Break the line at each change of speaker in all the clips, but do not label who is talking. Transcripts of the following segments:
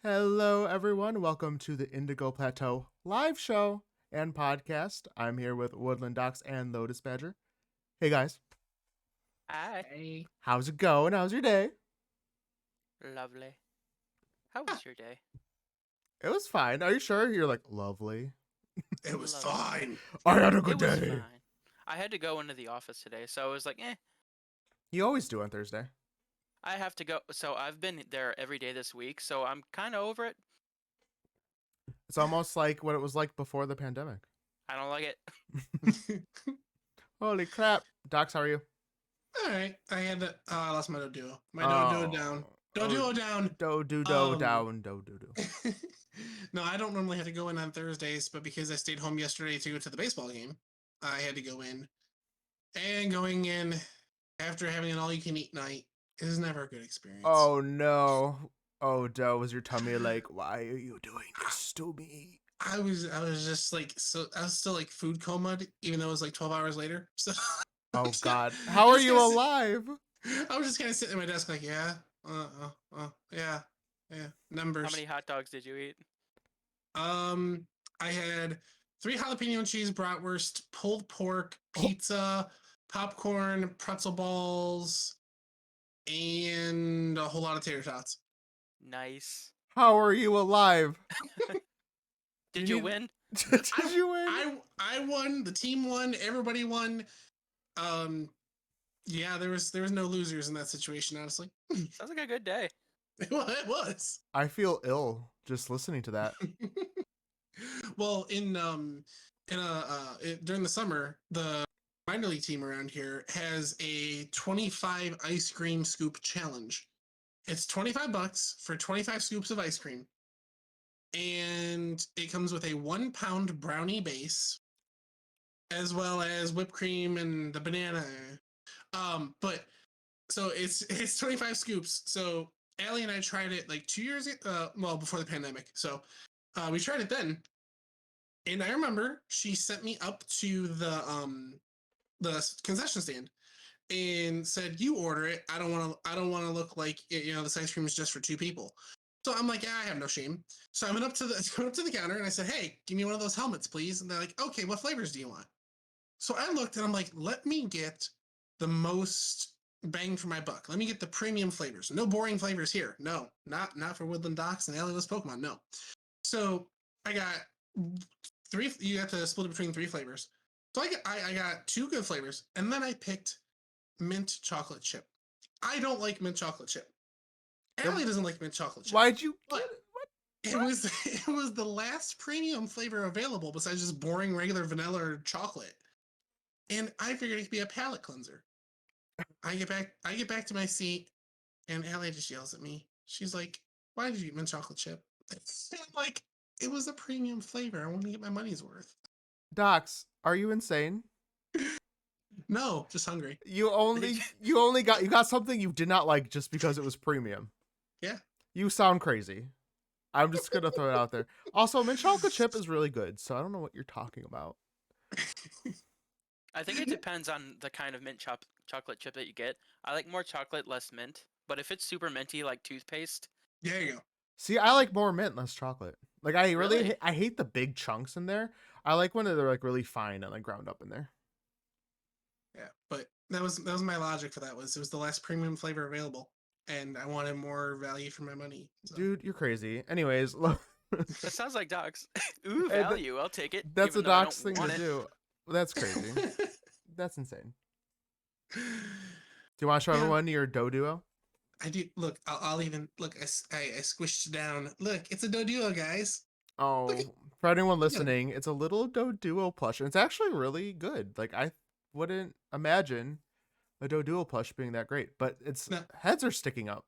Hello, everyone. Welcome to the Indigo Plateau live show and podcast. I'm here with Woodland Docs and Lotus Badger. Hey, guys.
Hi.
Hey.
How's it going? How's your day?
Lovely. How was your day?
It was fine. Are you sure? You're like, lovely.
It was
Lovely.
fine.
I had a
It
good
was
day.
fine. I had to go into the office today, so I was like,
You always do on Thursday.
I have to go. So I've been there every day this week, so I'm kind of over it.
It's almost like what it was like before the pandemic.
I don't like it.
Holy crap. Docs, how are you?
All right. I had to. I lost my Doduo. My
Oh.
Doduo down. Doduo down.
Do.
No, I don't normally have to go in on Thursdays, but because I stayed home yesterday to go to the baseball game, I had to go in. And going in after having an all-you-can-eat night is never a good experience.
Oh, no. Oh, Doe, was your tummy like, why are you doing this to me?
I was just like, I was still like food coma, even though it was like 12 hours later. So.
Oh, God. How are you alive?
I was just kind of sitting at my desk like, yeah, yeah, numbers.
How many hot dogs did you eat?
I had 3 jalapeno cheese bratwurst, pulled pork, pizza, popcorn, pretzel balls, and a whole lot of tater tots.
Nice.
How are you alive?
Did you win?
Did you win?
I won. The team won. Everybody won. Yeah, there was no losers in that situation, honestly.
Sounds like a good day.
It was.
I feel ill just listening to that.
Well, during the summer, the minor league team around here has a 25 ice cream scoop challenge. It's $25 for 25 scoops of ice cream. And it comes with a 1 pound brownie base, as well as whipped cream and the banana. But so it's 25 scoops. So Allie and I tried it like 2 years before the pandemic. So we tried it then. And I remember she sent me up to the concession stand and said, "You order it. I don't want to look like this ice cream is just for 2 people." So I'm like, "Yeah, I have no shame." So I went up to the counter and I said, "Hey, give me one of those helmets, please." And they're like, "Okay, what flavors do you want?" So I looked and I'm like, "Let me get the most bang for my buck. Let me get the premium flavors. No boring flavors here. No, not for Woodland Docs and Alios Pokemon. No." So I got 3. You have to split it between 3 flavors. So I got 2 good flavors, and then I picked mint chocolate chip. I don't like mint chocolate chip. Allie doesn't like mint chocolate chip.
Why'd you get
it? It was the last premium flavor available besides just boring regular vanilla or chocolate. And I figured it could be a palate cleanser. I get back to my seat, and Allie just yells at me. She's like, "Why did you eat mint chocolate chip?" And I'm like, "It was a premium flavor. I want to get my money's worth."
Docs, are you insane?
No, just hungry.
You got something you did not like just because it was premium.
Yeah.
You sound crazy. I'm just gonna throw it out there. Also, mint chocolate chip is really good, so I don't know what you're talking about.
I think it depends on the kind of mint chocolate chip that you get. I like more chocolate, less mint. But if it's super minty like toothpaste,
There you go.
See, I like more mint, less chocolate. Like I
Really?
I hate the big chunks in there. I like when they're like really fine and like ground up in there.
Yeah, but that was my logic for that. It was the last premium flavor available, and I wanted more value for my money. So.
Dude, you're crazy. Anyways, look.
that sounds like Docs. Ooh, value. I'll take it.
That's a
even though I
Docs
don't
thing
want
to
it.
do. That's crazy. That's insane. Do you want to show everyone your Doduo?
I do. Look, I'll even look. I squished it down. Look, it's a Doduo, guys.
Oh, for anyone listening, it's a little Doduo plush, and it's actually really good. Like I wouldn't imagine a Doduo plush being that great, but its heads are sticking up.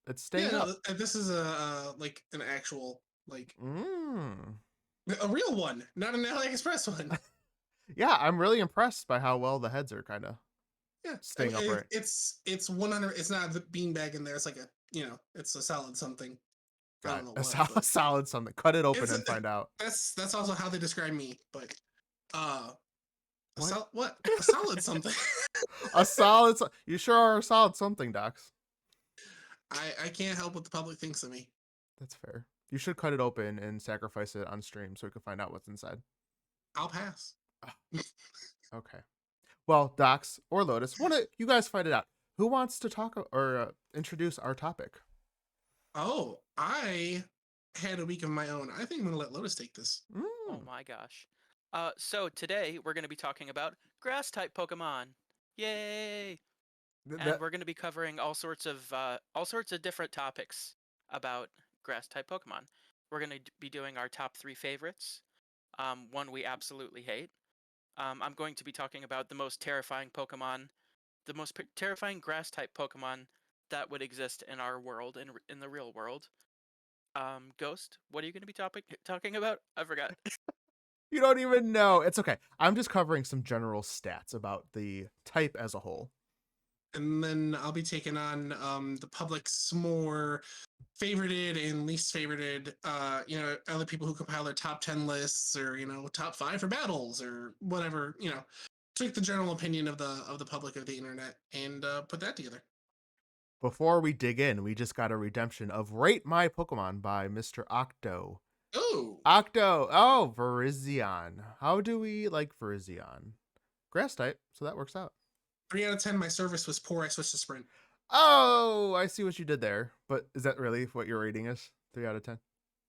It's staying up.
This is a like an actual like
a
real one, not an AliExpress one.
Yeah, I'm really impressed by how well the heads are kind of staying upright.
It's 100. It's not the beanbag in there. It's like it's a solid something. I don't know what,
a solid something. Cut it open and find out.
That's also how they describe me. But a
what?
A solid something.
A solid. You sure are a solid something, Docs.
I can't help what the public thinks of me.
That's fair. You should cut it open and sacrifice it on stream so we can find out what's inside.
I'll pass.
Okay. Well, Docs or Lotus, you guys find it out. Who wants to talk or introduce our topic?
Oh, I had a week of my own. I think I'm going to let Lotus take this.
Oh my gosh. So today we're going to be talking about grass-type Pokemon. Yay! And we're going to be covering all sorts of different topics about grass-type Pokemon. We're going to be doing our top 3 favorites. One we absolutely hate. I'm going to be talking about the most terrifying Pokemon, the most terrifying grass-type Pokemon that would exist in our world, in the real world. Ghost, what are you going to be talking about? I forgot.
You don't even know. It's okay. I'm just covering some general stats about the type as a whole.
And then I'll be taking on the public's more favorited and least favorited, other people who compile their top 10 lists or, top 5 for battles or whatever, take the general opinion of the public of the internet and put that together.
Before we dig in, we just got a redemption of Rate My Pokemon by Mr. Octo.
Oh!
Octo! Oh, Virizion. How do we like Virizion? Grass type, so that works out.
3 out of 10, my service was poor. I switched to Sprint.
Oh, I see what you did there. But is that really what your rating is? 3 out of 10?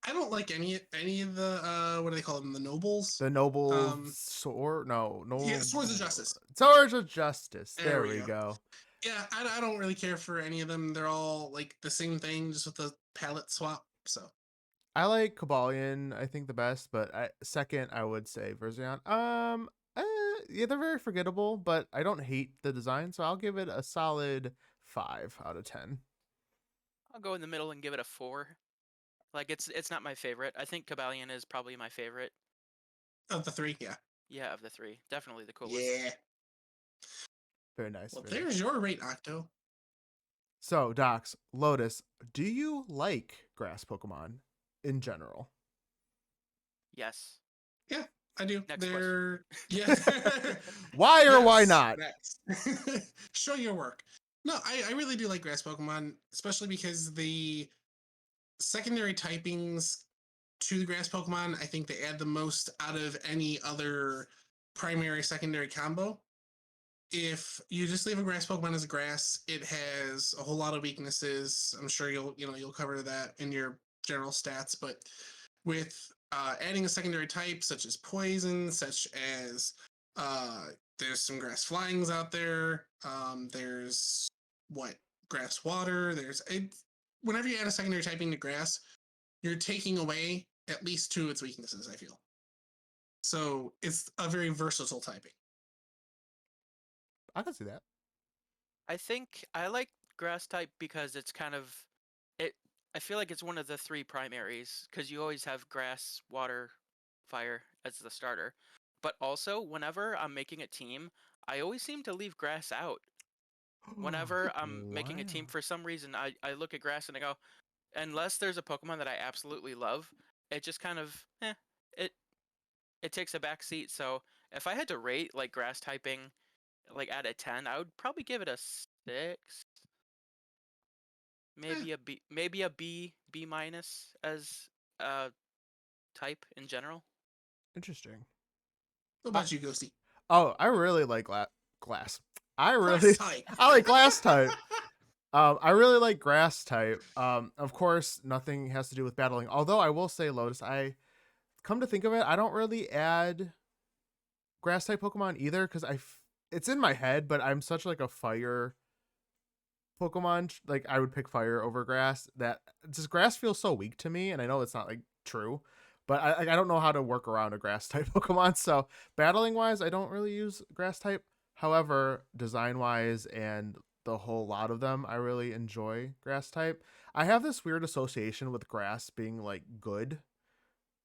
I don't like any of the, what do they call them? The nobles?
The noble sword? No.
Yeah, Swords of Justice.
Swords of Justice. There we
go.
go.
Yeah, I don't really care for any of them. They're all like the same thing, just with the palette swap. So
I like Cobalion, I think the best, but second I would say Virizion. Yeah, they're very forgettable, but I don't hate the design, so I'll give it a solid 5 out of 10.
I'll go in the middle and give it a 4. Like it's not my favorite. I think Cobalion is probably my favorite.
Of the 3, yeah.
Yeah, of the 3. Definitely the coolest.
Yeah.
Very nice.
Well, there's your rate, Octo.
So, Docs, Lotus, do you like grass Pokemon in general?
Yes.
Yeah, I do.
Next
They're yeah.
Why or why not?
Show your work. No, I really do like grass Pokemon, especially because the secondary typings to the grass Pokemon, I think they add the most out of any other primary secondary combo. If you just leave a grass Pokemon as a grass, it has a whole lot of weaknesses. I'm sure you'll cover that in your general stats, but with adding a secondary type such as poison, such as there's some grass flyings out there. There's grass water. Whenever you add a secondary typing to grass, you're taking away at least 2 of its weaknesses, I feel. So it's a very versatile typing.
I can see that.
I think I like grass type because it's kind of it. I feel like it's one of the 3 primaries because you always have grass, water, fire as the starter. But also, whenever I'm making a team, I always seem to leave grass out. Whenever I'm making a team, for some reason, I look at grass and I go, unless there's a Pokemon that I absolutely love, it just kind of it takes a back seat. So if I had to rate like grass typing like out of 10, I would probably give it a 6. Maybe a B minus as type in general.
Interesting.
What about you, Ghosty?
Oh, I really like glass. I like glass type. I really like grass type. Of course, nothing has to do with battling. Although I will say, Lotus, I come to think of it, I don't really add grass type Pokemon either because it's in my head, but I'm such like a fire Pokemon. Like I would pick fire over grass. That just grass feels so weak to me, and I know it's not like true, but I don't know how to work around a grass type Pokemon. So battling wise, I don't really use grass type. However, design wise and the whole lot of them, I really enjoy grass type. I have this weird association with grass being like good,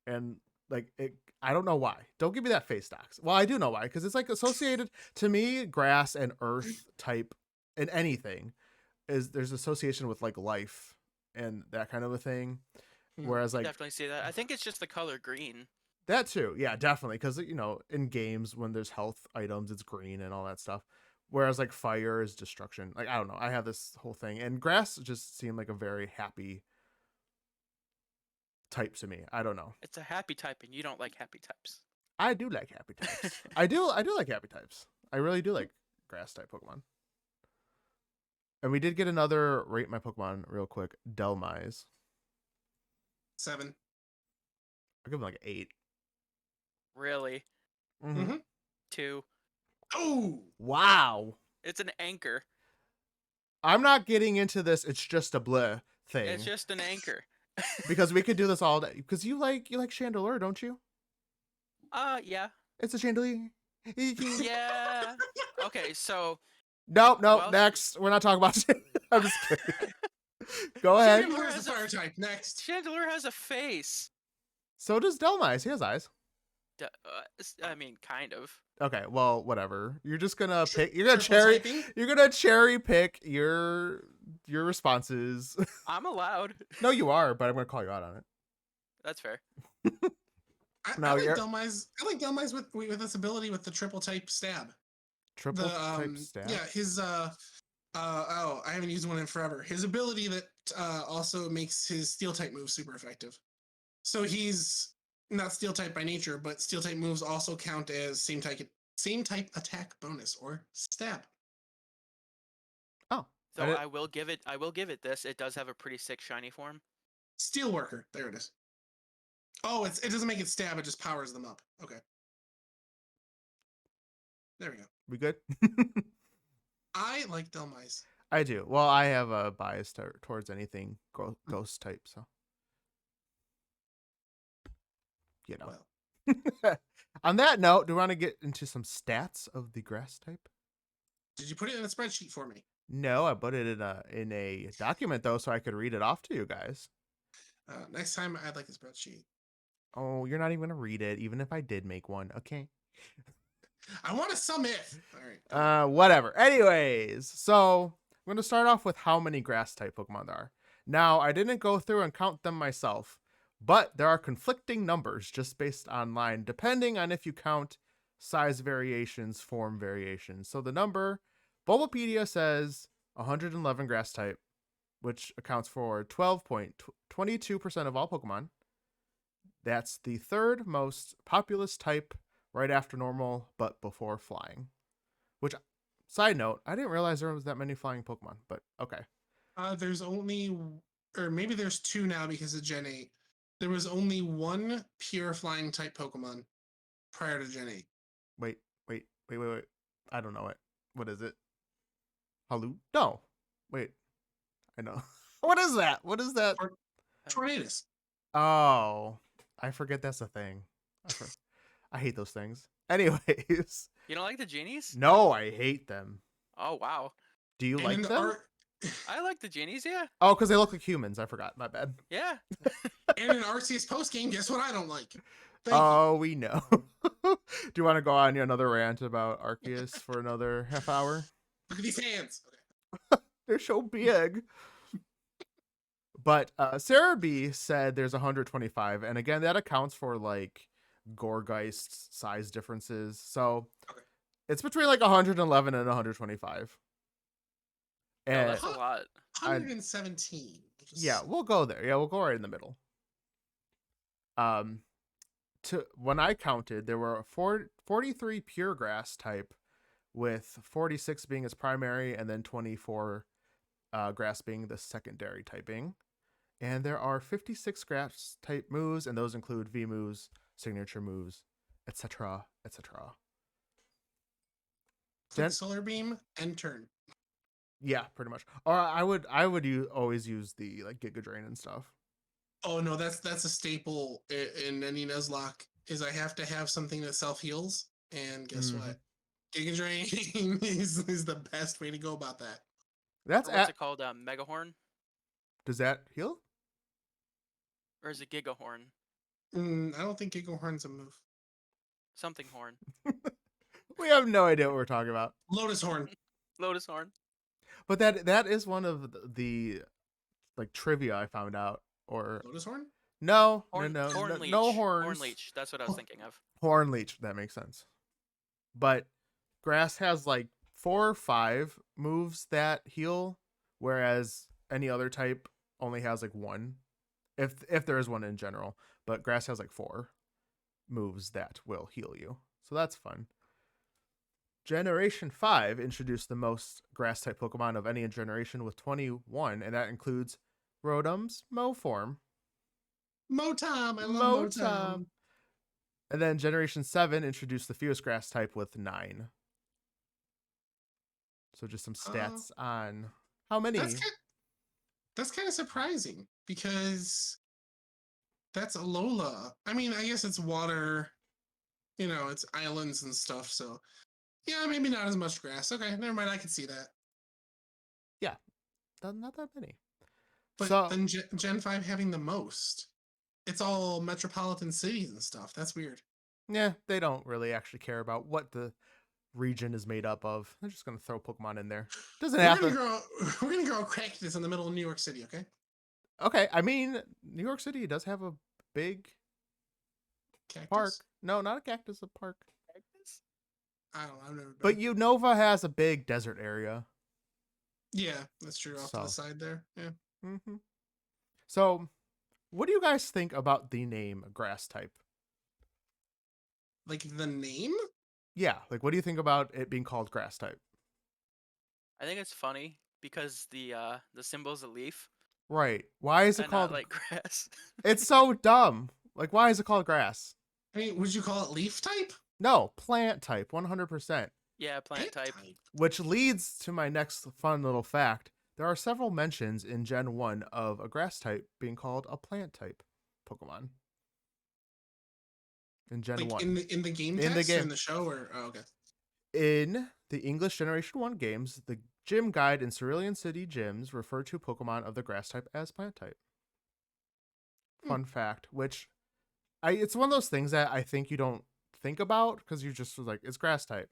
and like I don't know why. Don't give me that face, Docs. Well, I do know why, because it's like associated to me, grass and earth type and anything there's association with like life and that kind of a thing. Whereas like
definitely see that. I think it's just the color green.
That too, yeah, definitely, because in games when there's health items, it's green and all that stuff. Whereas like fire is destruction. Like I don't know, I have this whole thing, and grass just seemed like a very happy type to me. I don't know.
It's a happy type, and you don't like happy types.
I do like happy types. I do like happy types. I really do like grass type Pokemon. And we did get another rate my Pokemon real quick. Delmise.
7.
I'll give him like an 8.
Really?
Mm-hmm.
2.
Oh!
Wow.
It's an anchor.
I'm not getting into this. It's just a bleh thing.
It's just an anchor.
Because we could do this all day. Because you like Chandelure, don't you?
Yeah.
It's a chandelier.
Yeah. Okay, so
Nope.
Well-
Next, we're not talking about. I'm just kidding. Go ahead.
Chandelure is a fire type. Next.
Chandelure has a face.
So does Delmise. He has eyes.
I mean, kind of.
Okay, well, whatever. You're just gonna pick. You're gonna
Triple
cherry.
typing?
You're gonna cherry pick your responses.
I'm allowed.
No, you are, but I'm gonna call you out on it.
That's fair.
I
No,
like
you're-
Delmise. I like Delmise with this ability with the triple type stab.
Triple type stab.
Yeah, his I haven't used one in forever. His ability that also makes his steel type moves super effective. So he's not steel type by nature, but steel type moves also count as same type attack bonus or stab.
Oh,
Though
I did-
I will give it this. It does have a pretty sick shiny form.
Steel worker. There it is. Oh, it doesn't make it stab, it just powers them up. Okay. There we go.
we good?
I like Delmise.
I do. Well, I have a bias towards anything ghost type, so you know.
Well,
On that note, do we want to get into some stats of the grass type?
did you put it in a spreadsheet for me?
No, I put it in a document though, so I could read it off to you guys.
Next time, I'd like a spreadsheet.
Oh, you're not even gonna read it, even if I did make one. Okay.
I want to sum it. All right.
Whatever. Anyways, so I'm gonna start off with how many grass type Pokemon there are. Now, I didn't go through and count them myself, but there are conflicting numbers just based online, depending on if you count size variations, form variations. So the number, Bulbapedia says 111 grass type, which accounts for 12.22% of all Pokemon. That's the third most populous type right after normal, but before flying. Which, side note, I didn't realize there was that many flying Pokemon, but okay.
There's only, or maybe there's 2 now because of Gen 8. There was only 1 pure flying type Pokemon prior to Gen 8.
Wait. I don't know it. What is it? Halu? No. Wait. I know. What is that? What is that?
Tornadus.
Oh, I forget that's a thing. I hate those things. Anyways.
You don't like the genies?
No, I hate them.
Oh wow.
Do you
And
like
in the
them?
I like the genies. Yeah.
Oh, because they look like humans. I forgot. My bad.
Yeah.
And in Arceus post game, guess what I don't like? Thank you.
Oh, we know. Do you want to go on another rant about Arceus for another half hour?
Look at these hands.
They're so big. But Sarah B said there's 125, and again, that accounts for like Gorgeist size differences. So
Okay.
it's between like 111 and 125.
No,
And
that's a lot.
117.
yeah, we'll go there. Yeah, we'll go right in the middle. When I counted, there were 43 pure grass type, with 46 being its primary, and then 24 grass being the secondary typing. And there are 56 grass type moves, and those include V moves, signature moves, etc., etc.
Click Solar Beam and turn.
Yeah, pretty much. Or I would always use the like Giga Drain and stuff.
Oh no, that's a staple in any Nuzlocke. Is I have to have something that self heals, and guess
Mhm.
what? Giga Drain is the best way to go about that.
That's
Or what's it called? Megahorn,
Does that heal?
or is it Gigahorn?
I don't think Giga Horn's a move.
Something horn.
We have no idea what we're talking about.
Lotus Horn.
Lotus horn.
But that is one of the like trivia I found out. Or
Lotus Horn?
no,
Horn,
no,
horn
no,
leech.
no horns.
Horn leech. That's what I was thinking of.
Horn leech. That makes sense. But grass has like 4 or 5 moves that heal, whereas any other type only has like 1. if there is one in general. But grass has like 4 moves that will heal you, so that's fun. Generation 5 introduced the most grass type Pokemon of any generation with 21, and that includes Rotom's Moform.
Motom, I love
Motom.
Motom.
And then Generation 7 introduced the fewest grass type with 9. So just some stats on how many.
That's kind of surprising because that's Alola. I mean, I guess it's water, it's islands and stuff. So yeah, maybe not as much grass. Okay, never mind. I can see that.
Yeah, not that many.
But
so,
then Gen 5 having the most. It's all metropolitan cities and stuff. That's weird.
Yeah, they don't really actually care about what the region is made up of. They're just going to throw Pokemon in there. Doesn't have to.
We're going to grow a cactus in the middle of New York City, okay?
Okay, I mean, New York City does have a big
cactus?
Park. No, not a cactus, a park.
Cactus?
I don't know. I've never been.
But Unova has a big desert area.
Yeah, that's true. Off to the side there. Yeah.
Mm-hmm. So, what do you guys think about the name grass type?
Like the name?
Yeah, like what do you think about it being called grass type?
I think it's funny because the symbol's a leaf.
Right. Why is it
and
called
not like grass?
It's so dumb. Like, why is it called grass?
I mean, would you call it leaf type?
No, plant type, 100%.
Yeah, plant type.
Which leads to my next fun little fact. There are several mentions in Gen 1 of a grass type being called a plant type Pokemon. In Gen 1.
In the game text
the game.
Or in the show? Or okay.
In the English Generation 1 games, the gym guide in Cerulean City gyms refer to Pokemon of the grass type as plant type. Fun fact, which it's one of those things that I think you don't think about because you just like, it's grass type.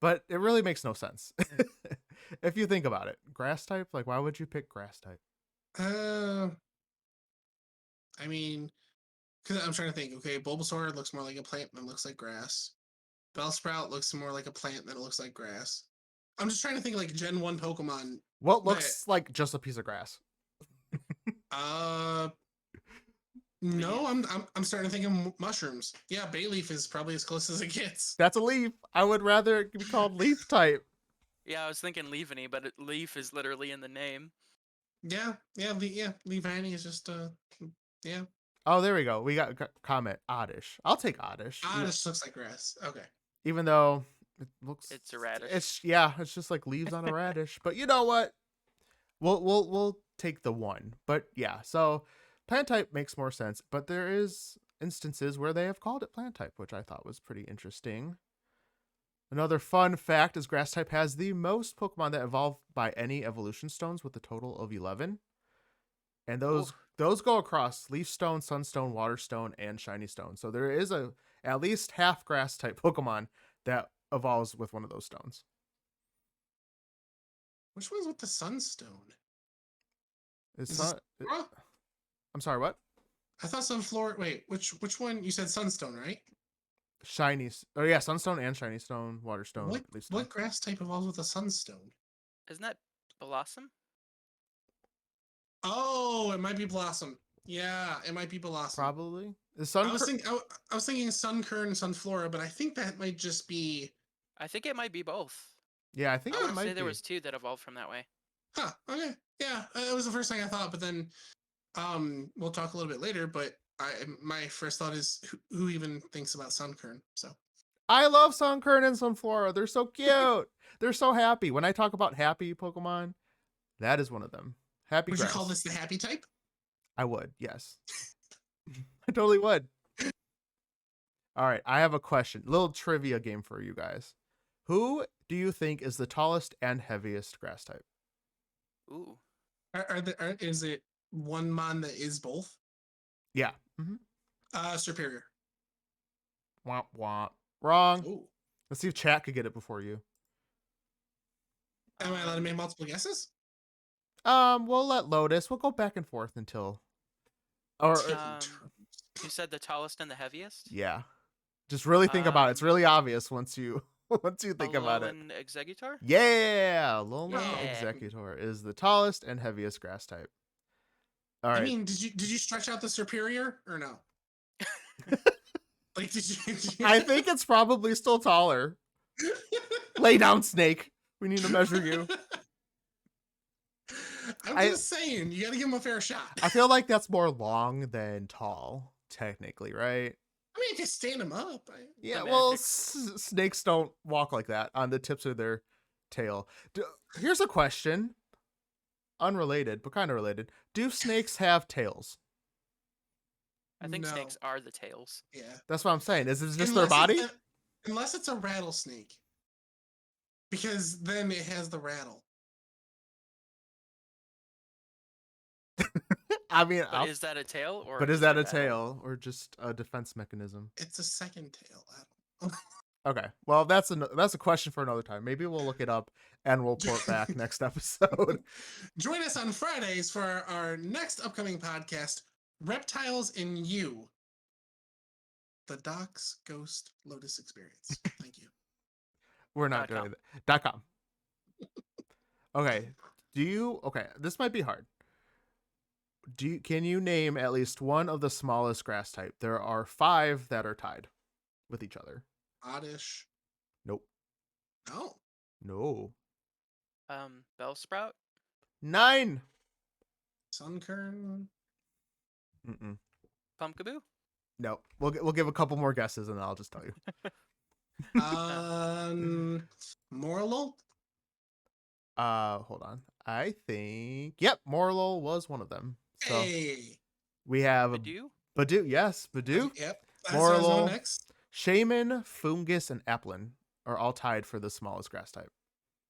But it really makes no sense. If you think about it. Grass type, like why would you pick grass type?
I mean, because I'm trying to think. Okay, Bulbasaur looks more like a plant than looks like grass. Bellsprout looks more like a plant than it looks like grass. I'm just trying to think like Gen 1 Pokemon.
What looks like just a piece of grass?
No, I'm starting to think of mushrooms. Yeah, Bayleaf is probably as close as it gets.
That's a leaf. I would rather it be called leaf type.
Yeah, I was thinking Leafany, but leaf is literally in the name.
Yeah, Leafany is just yeah.
Oh, there we go. We got comment Oddish. I'll take Oddish.
Oddish looks like grass. Okay.
Even though it looks,
it's a radish.
It's just like leaves on a radish. But you know what? We'll take the one. But yeah, so plant type makes more sense. But there is instances where they have called it plant type, which I thought was pretty interesting. Another fun fact is grass type has the most Pokemon that evolve by any evolution stones with a total of 11. And those go across Leaf Stone, Sunstone, Water Stone, and Shiny Stone. So there is at least half grass type Pokemon that evolves with one of those stones.
Which one's with the Sunstone?
I'm sorry, what?
I thought Sunflora. Wait, which one? You said Sunstone, right?
Shiny. Oh yeah, Sunstone and Shiny Stone, Water Stone.
What grass type evolves with a Sunstone?
Isn't that Blossom?
Oh, it might be Blossom. Yeah, it might be Blossom.
Probably.
I was thinking Sunkern and Sunflora, but I think that might just be.
I think it might be both.
Yeah, I think
I
it might
say
be.
There was 2 that evolved from that way.
Huh. Okay. Yeah, it was the first thing I thought, but then, we'll talk a little bit later. But my first thought is who even thinks about Sunkern? So.
I love Sunkern and Sunflora. They're so cute. They're so happy. When I talk about happy Pokemon, that is one of them. Happy
Would
grass.
you call this the happy type?
I would, yes. I totally would. All right, I have a question. Little trivia game for you guys. Who do you think is the tallest and heaviest grass type?
Ooh.
Is it one mon that is both?
Yeah. Mm-hmm.
Superior.
Womp womp. Wrong.
Ooh.
Let's see if chat could get it before you.
Am I allowed to make multiple guesses?
We'll let Lotus. We'll go back and forth until. Or
you said the tallest and the heaviest?
Yeah. Just really think about it. It's really obvious once you think about it.
Alolan Exeggutor?
Yeah, Alolan Exeggutor is the tallest and heaviest grass type. All right.
I mean, did you stretch out the superior or no? Like, did you...
I think it's probably still taller. Lay down, snake. We need to measure you.
I'm just saying, you got to give him a fair shot.
I feel like that's more long than tall, technically, right?
I mean, if you stand him up.
Yeah, well, snakes don't walk like that on the tips of their tail. Here's a question. Unrelated, but kind of related. Do snakes have tails?
I think
No.
snakes are the tails.
Yeah.
That's what I'm saying. Is it just their body?
Unless it's a rattlesnake. Because then it has the rattle.
I mean,
but is that a tail or?
But is that a tail or just a defense mechanism?
It's a second tail. I don't know.
Okay, well, that's a question for another time. Maybe we'll look it up and we'll report back next episode.
Join us on Fridays for our next upcoming podcast, Reptiles in You, the Doc's Ghost Lotus Experience. Thank you.
We're not doing that. .com. Okay. Okay, this might be hard. Can you name at least one of the smallest grass type? There are 5 that are tied with each other.
Oddish.
Nope.
No.
Bellsprout.
9.
Sunkern.
Mm-mm.
Pumpkaboo.
No. We'll give a couple more guesses and then I'll just tell you.
Morlul.
Hold on. I think Morlul was one of them. So
hey.
We have
Badoo.
Yes, Badoo.
Yep.
Morlul,
next.
Shaman, Fungus, and Appletun are all tied for the smallest grass type.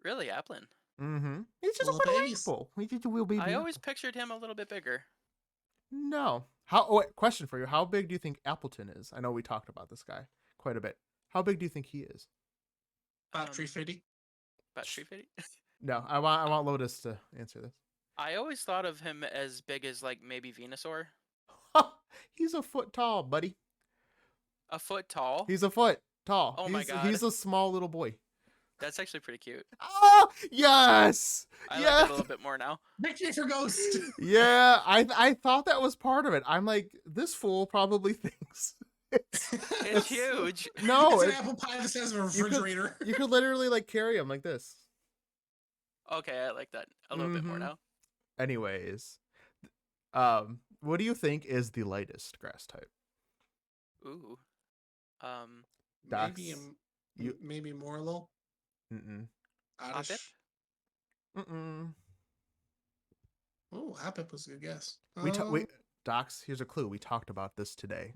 Really, Appletun?
Mm-hmm. He's just
Little
a little
babies.
apple. He's just a little baby.
I always pictured him a little bit bigger.
No. Question for you. How big do you think Appletun is? I know we talked about this guy quite a bit. How big do you think he is?
About 350.
About 350?
No, I want Lotus to answer this.
I always thought of him as big as like maybe Venusaur.
He's a foot tall, buddy.
A foot tall?
He's a foot tall.
Oh my god.
He's a small little boy.
That's actually pretty cute.
Oh, yes!
I like it a little bit more now.
Victory for Ghost!
Yeah, I thought that was part of it. I'm like, this fool probably thinks
it's huge.
No,
it's an apple pie that says a refrigerator.
You could literally like carry him like this.
Okay, I like that a little bit more now.
Anyways, what do you think is the lightest grass type?
Ooh.
Maybe Morlul.
Mm-mm.
Oddish.
Mm-mm.
Oh, Hoppip was a good guess.
Docs, here's a clue. We talked about this today.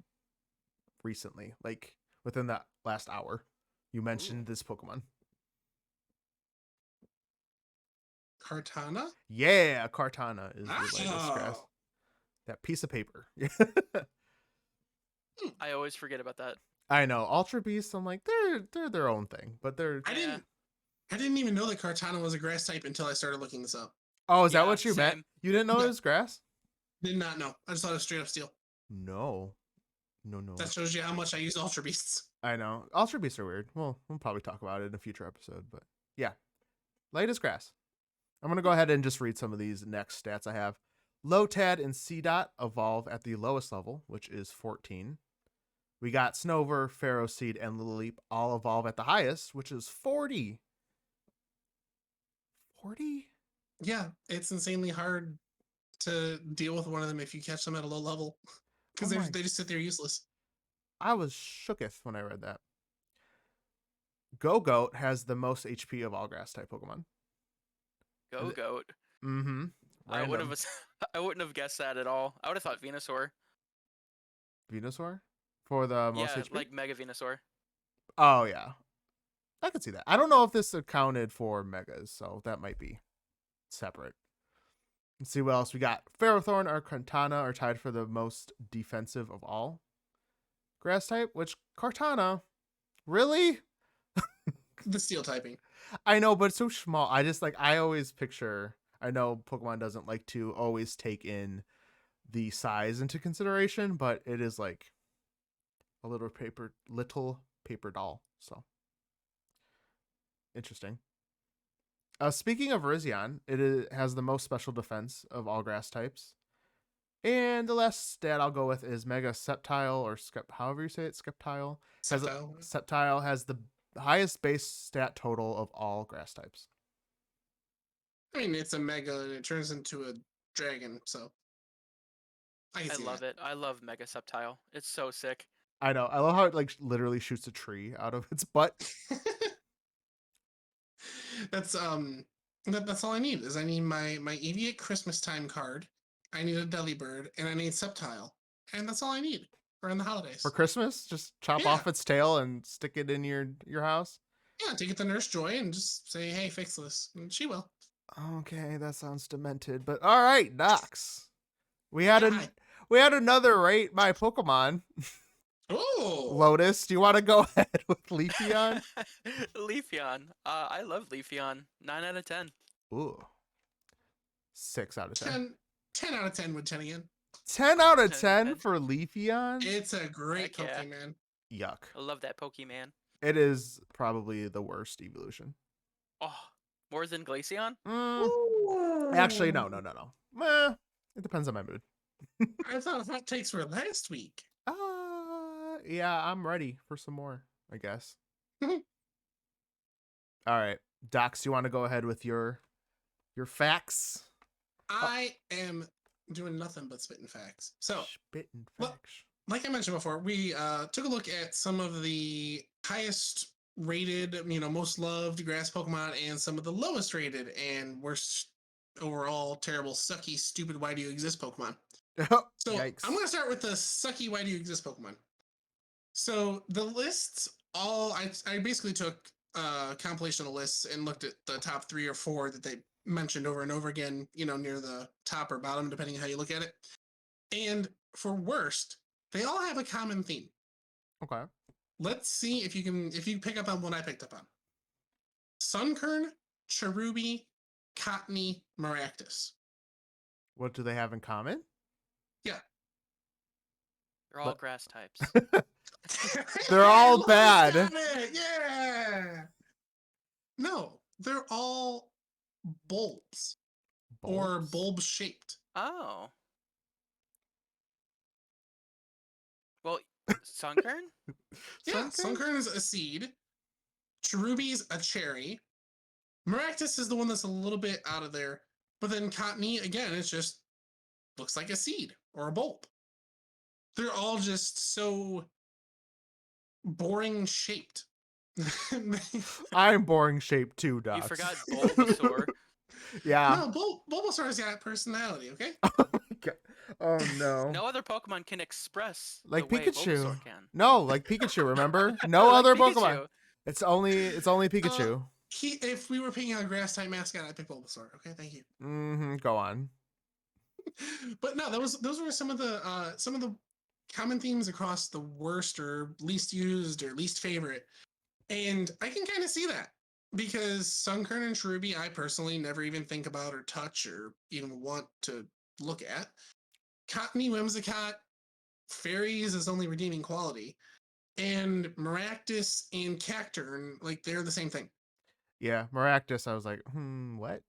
Recently, like within that last hour. You mentioned this Pokemon.
Kartana?
Yeah, Kartana is the lightest grass. That piece of paper.
I always forget about that.
I know. Ultra Beasts, I'm like, they're their own thing, but they're.
I didn't even know that Kartana was a grass type until I started looking this up.
Oh, is that what you meant? You didn't know it was grass?
Did not know. I just thought it was straight up steel.
No.
That shows you how much I use Ultra Beasts.
I know. Ultra Beasts are weird. Well, we'll probably talk about it in a future episode, but yeah. Lightest grass. I'm going to go ahead and just read some of these next stats I have. Lotad and Seedot evolve at the lowest level, which is 14. We got Snover, Ferroseed, and Lileep all evolve at the highest, which is 40. 40?
Yeah, it's insanely hard to deal with one of them if you catch them at a low level. Because they just sit there useless.
I was shooketh when I read that. Go-Goat has the most HP of all grass type Pokemon.
Go-Goat.
Mm-hmm.
I wouldn't have guessed that at all. I would have thought Venusaur.
Venusaur? For the most HP?
Like Mega Venusaur.
Oh, yeah. I could see that. I don't know if this accounted for Megas, so that might be separate. Let's see what else we got. Ferrothorn or Kartana are tied for the most defensive of all grass type, which Kartana, really?
The steel typing.
I know, but it's so small. I always picture, I know Pokemon doesn't like to always take in the size into consideration, but it is like a little paper doll. So interesting. Speaking of Virizion, it has the most special defense of all grass types. And the last stat I'll go with is Mega Sceptile, or however you say it, Sceptile. Sceptile has the highest base stat total of all grass types.
I mean, it's a mega and it turns into a dragon, so I
love it. I love Mega Sceptile. It's so sick.
I know. I love how it like literally shoots a tree out of its butt.
That's that's all I need. Is I need my Eevee at Christmas time card. I need a Delibird, and I need Sceptile, and that's all I need around the holidays.
For Christmas, just chop off its tail and stick it in your house.
Yeah, take it to Nurse Joy and just say, "Hey, fix this," and she will.
Okay, that sounds demented, but all right, Docs. We had another rate my Pokemon.
Oh,
Lotus, do you want to go ahead with Leafeon?
Leafeon. I love Leafeon. 9 out of 10.
Ooh. 6 out of 10.
10 out of 10 with 10 again.
10 out of 10 for Leafeon?
It's a great Pokemon.
Yuck.
I love that Pokemon.
It is probably the worst evolution.
Oh, more than Glaceon?
Actually, no. It depends on my mood.
I thought hot takes were last week.
Yeah, I'm ready for some more, I guess. All right. Docs, you want to go ahead with your facts?
I am doing nothing but spitting facts. So,
spitting facts.
Like I mentioned before, we took a look at some of the highest rated, most loved grass Pokemon and some of the lowest rated and worst overall, terrible, sucky, stupid, why do you exist Pokemon. So
Yikes.
I'm going to start with the sucky, why do you exist Pokemon. So the lists I basically took a compilation of lists and looked at the top 3 or 4 that they mentioned over and over again, near the top or bottom, depending on how you look at it. And for worst, they all have a common theme.
Okay.
Let's see if you pick up on what I picked up on. Sunkern, Cherubi, Cottony, Maractus.
What do they have in common?
Yeah.
They're all grass types.
They're all bad.
Yeah. No, they're all bulbs. Or bulb shaped.
Oh. Well, Sunkern?
Yeah, Sunkern is a seed. Cherubi's a cherry. Maractus is the one that's a little bit out of there. But then Cottony, again, it's just looks like a seed or a bulb. They're all just so boring shaped.
I'm boring shaped too, Doc.
You forgot Bulbasaur.
Yeah.
No, Bulbasaur's got personality, okay?
Oh no.
No other Pokemon can express
like
the way
Pikachu.
Bulbasaur can.
No, like Pikachu, remember? No
like
other
Pikachu.
Pokemon. It's only Pikachu.
If we were picking a grass type mascot, I'd pick Bulbasaur. Okay, thank you.
Go on.
But no, those were some of the common themes across the worst or least used or least favorite. And I can kind of see that because Sunkern and Cherubi, I personally never even think about or touch or even want to look at. Cottony, Whimsicott, Fairies is only redeeming quality. And Maractus and Cacturne, like they're the same thing.
Yeah, Maractus, I was like, what?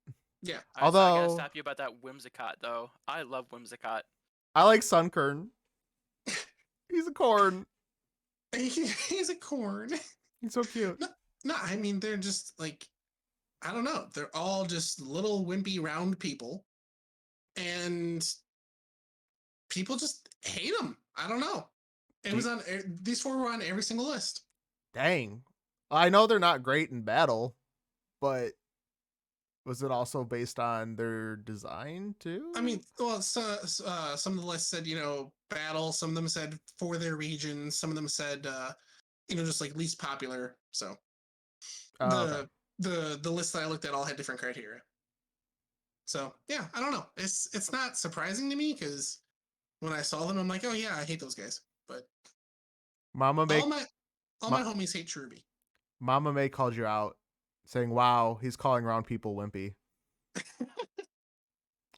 Yeah.
Although
I gotta stop you about that Whimsicott though. I love Whimsicott.
I like Sunkern. He's a corn.
He's a corn.
He's so cute.
No, I mean they're just like, I don't know. They're all just little wimpy round people, and people just hate them. I don't know. It was on these 4 were on every single list.
Dang. I know they're not great in battle, but was it also based on their design too?
I mean, well, some of the lists said, battle. Some of them said for their region. Some of them said, just like least popular. So the list that I looked at all had different criteria. So yeah, I don't know. It's not surprising to me because when I saw them, I'm like, oh yeah, I hate those guys. But all my homies hate Cherubi.
Mama May called you out, saying, "Wow, he's calling around people wimpy."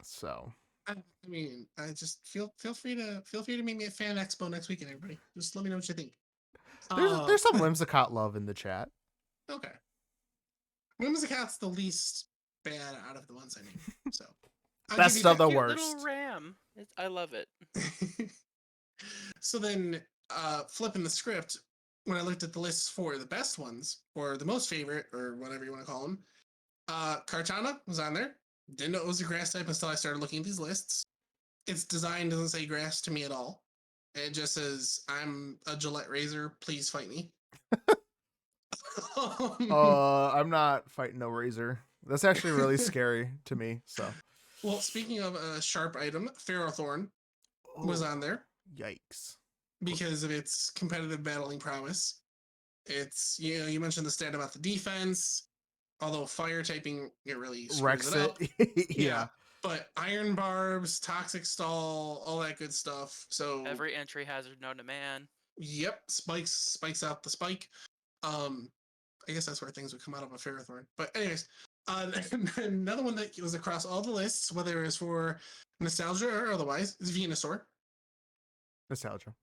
So
I mean, I just feel free to meet me at Fan Expo next weekend, everybody. Just let me know what you think.
There's some Whimsicott love in the chat.
Okay. Whimsicott's the least bad out of the ones I named. So
best of the worst.
Little ram. I love it.
So then, flipping the script, when I looked at the lists for the best ones, or the most favorite, or whatever you want to call them, Kartana was on there. Didn't know it was a grass type until I started looking at these lists. Its design doesn't say grass to me at all. It just says, I'm a Gillette razor, please fight me.
I'm not fighting no razor. That's actually really scary to me. So,
well, speaking of a sharp item, Ferrothorn was on there
Yikes!
because of its competitive battling prowess. It's, you mentioned the stat about the defense, although fire typing, it really screws
Wrecks
it up.
Yeah.
But iron barbs, toxic stall, all that good stuff. So
Every entry hazard known to man.
Yep, spikes out the spike. I guess that's where things would come out of a Ferrothorn. But anyways, another one that was across all the lists, whether it's for nostalgia or otherwise, is Venusaur.
Nostalgia.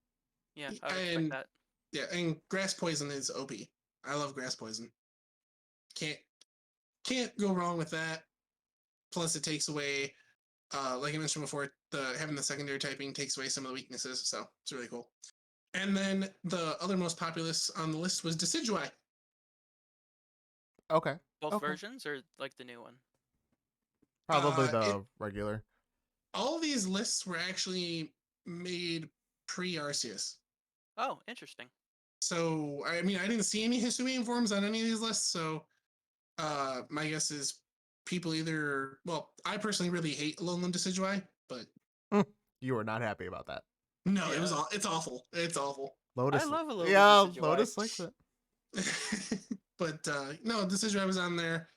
Yeah, I would expect that.
Yeah, and grass poison is OP. I love grass poison. Can't go wrong with that. Plus, it takes away, like I mentioned before, having the secondary typing takes away some of the weaknesses, so it's really cool. And then the other most populous on the list was Decidueye.
Okay.
Both versions or like the new one?
Probably the regular.
All of these lists were actually made pre-Arceus.
Oh, interesting.
So, I mean, I didn't see any Hisuian forms on any of these lists, so my guess is people either... Well, I personally really hate Alolan Decidueye, but...
You were not happy about that.
No, yeah. It's awful. It's awful.
Lotus.
I love Alolan Decidueye.
Lotus likes it.
But no, Decidueye was on there.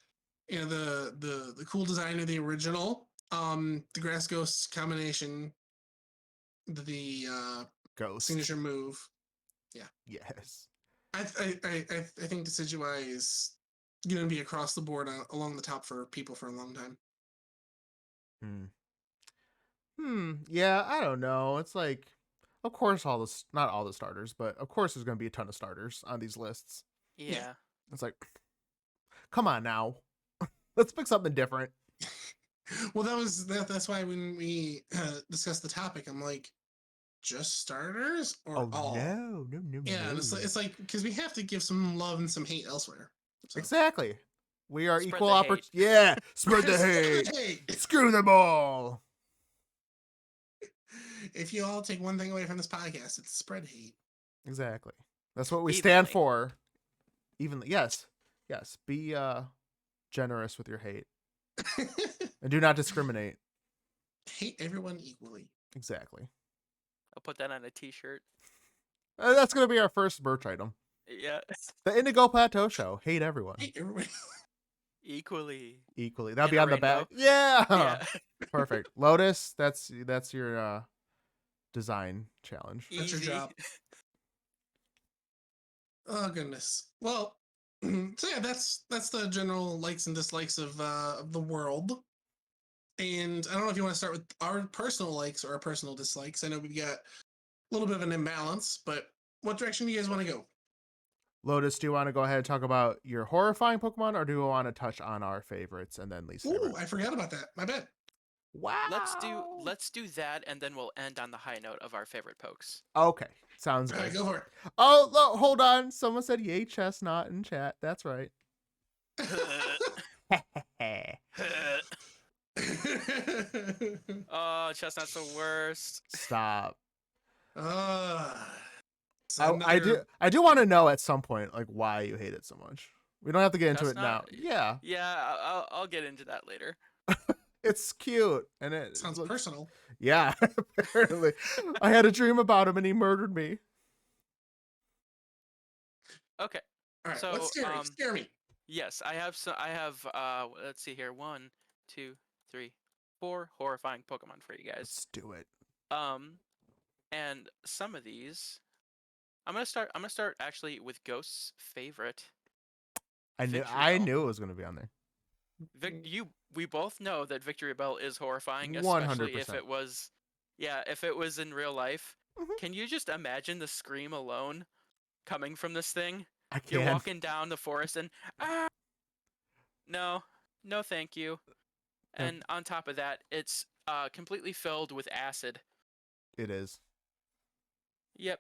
You know, the cool design of the original. The Grass Ghost combination, the
Ghost
signature move. Yeah.
Yes.
I think Decidueye is going to be across the board along the top for people for a long time.
Yeah, I don't know. It's like, of course, not all the starters, but of course, there's going to be a ton of starters on these lists.
Yeah.
It's like, come on now, let's pick something different.
Well, that's why when we discussed the topic, I'm like, just starters or all?
No.
Yeah, and it's like because we have to give some love and some hate elsewhere. So.
Exactly. We are
Spread
equal opportunity. Yeah, spread the hate. Screw them all.
If you all take one thing away from this podcast, it's spread hate.
Exactly. That's what we stand for. Evenly. Yes. Be generous with your hate. And do not discriminate.
Hate everyone equally.
Exactly.
I'll put that on a t-shirt.
That's going to be our first merch item.
Yeah.
The Indigo Plateau Show. Hate everyone.
Hate everyone.
Equally.
That'll be on the back. Yeah. Perfect. Lotus, that's your design challenge.
That's your job. Oh goodness. Well, so yeah, that's the general likes and dislikes of the world. And I don't know if you want to start with our personal likes or our personal dislikes. I know we've got a little bit of an imbalance, but what direction do you guys want to go?
Lotus, do you want to go ahead and talk about your horrifying Pokemon, or do you want to touch on our favorites and then least favorite?
Ooh, I forgot about that. My bad.
Wow.
Let's do that, and then we'll end on the high note of our favorite pokes.
Okay, sounds good.
All right, go for it.
Oh, look, hold on. Someone said yay chestnut in chat. That's right.
Oh, chestnut's the worst.
Stop.
So
I do want to know at some point like why you hate it so much. We don't have to get into it now. Yeah.
Yeah, I'll get into that later.
It's cute and it
sounds personal.
Yeah, apparently. I had a dream about him and he murdered me.
Okay.
All right,
so
let's scare me.
Yes, I have let's see here. 1, 2, 3, 4 horrifying Pokemon for you guys.
Let's do it.
And some of these I'm gonna start actually with Ghost's favorite.
I knew it was gonna be on there.
We both know that Victory Bell is horrifying, especially 100%. If it was in real life. Mm-hmm. Can you just imagine the scream alone coming from this thing?
I can't.
You're walking down the forest and no, thank you. And on top of that, it's completely filled with acid.
It is.
Yep.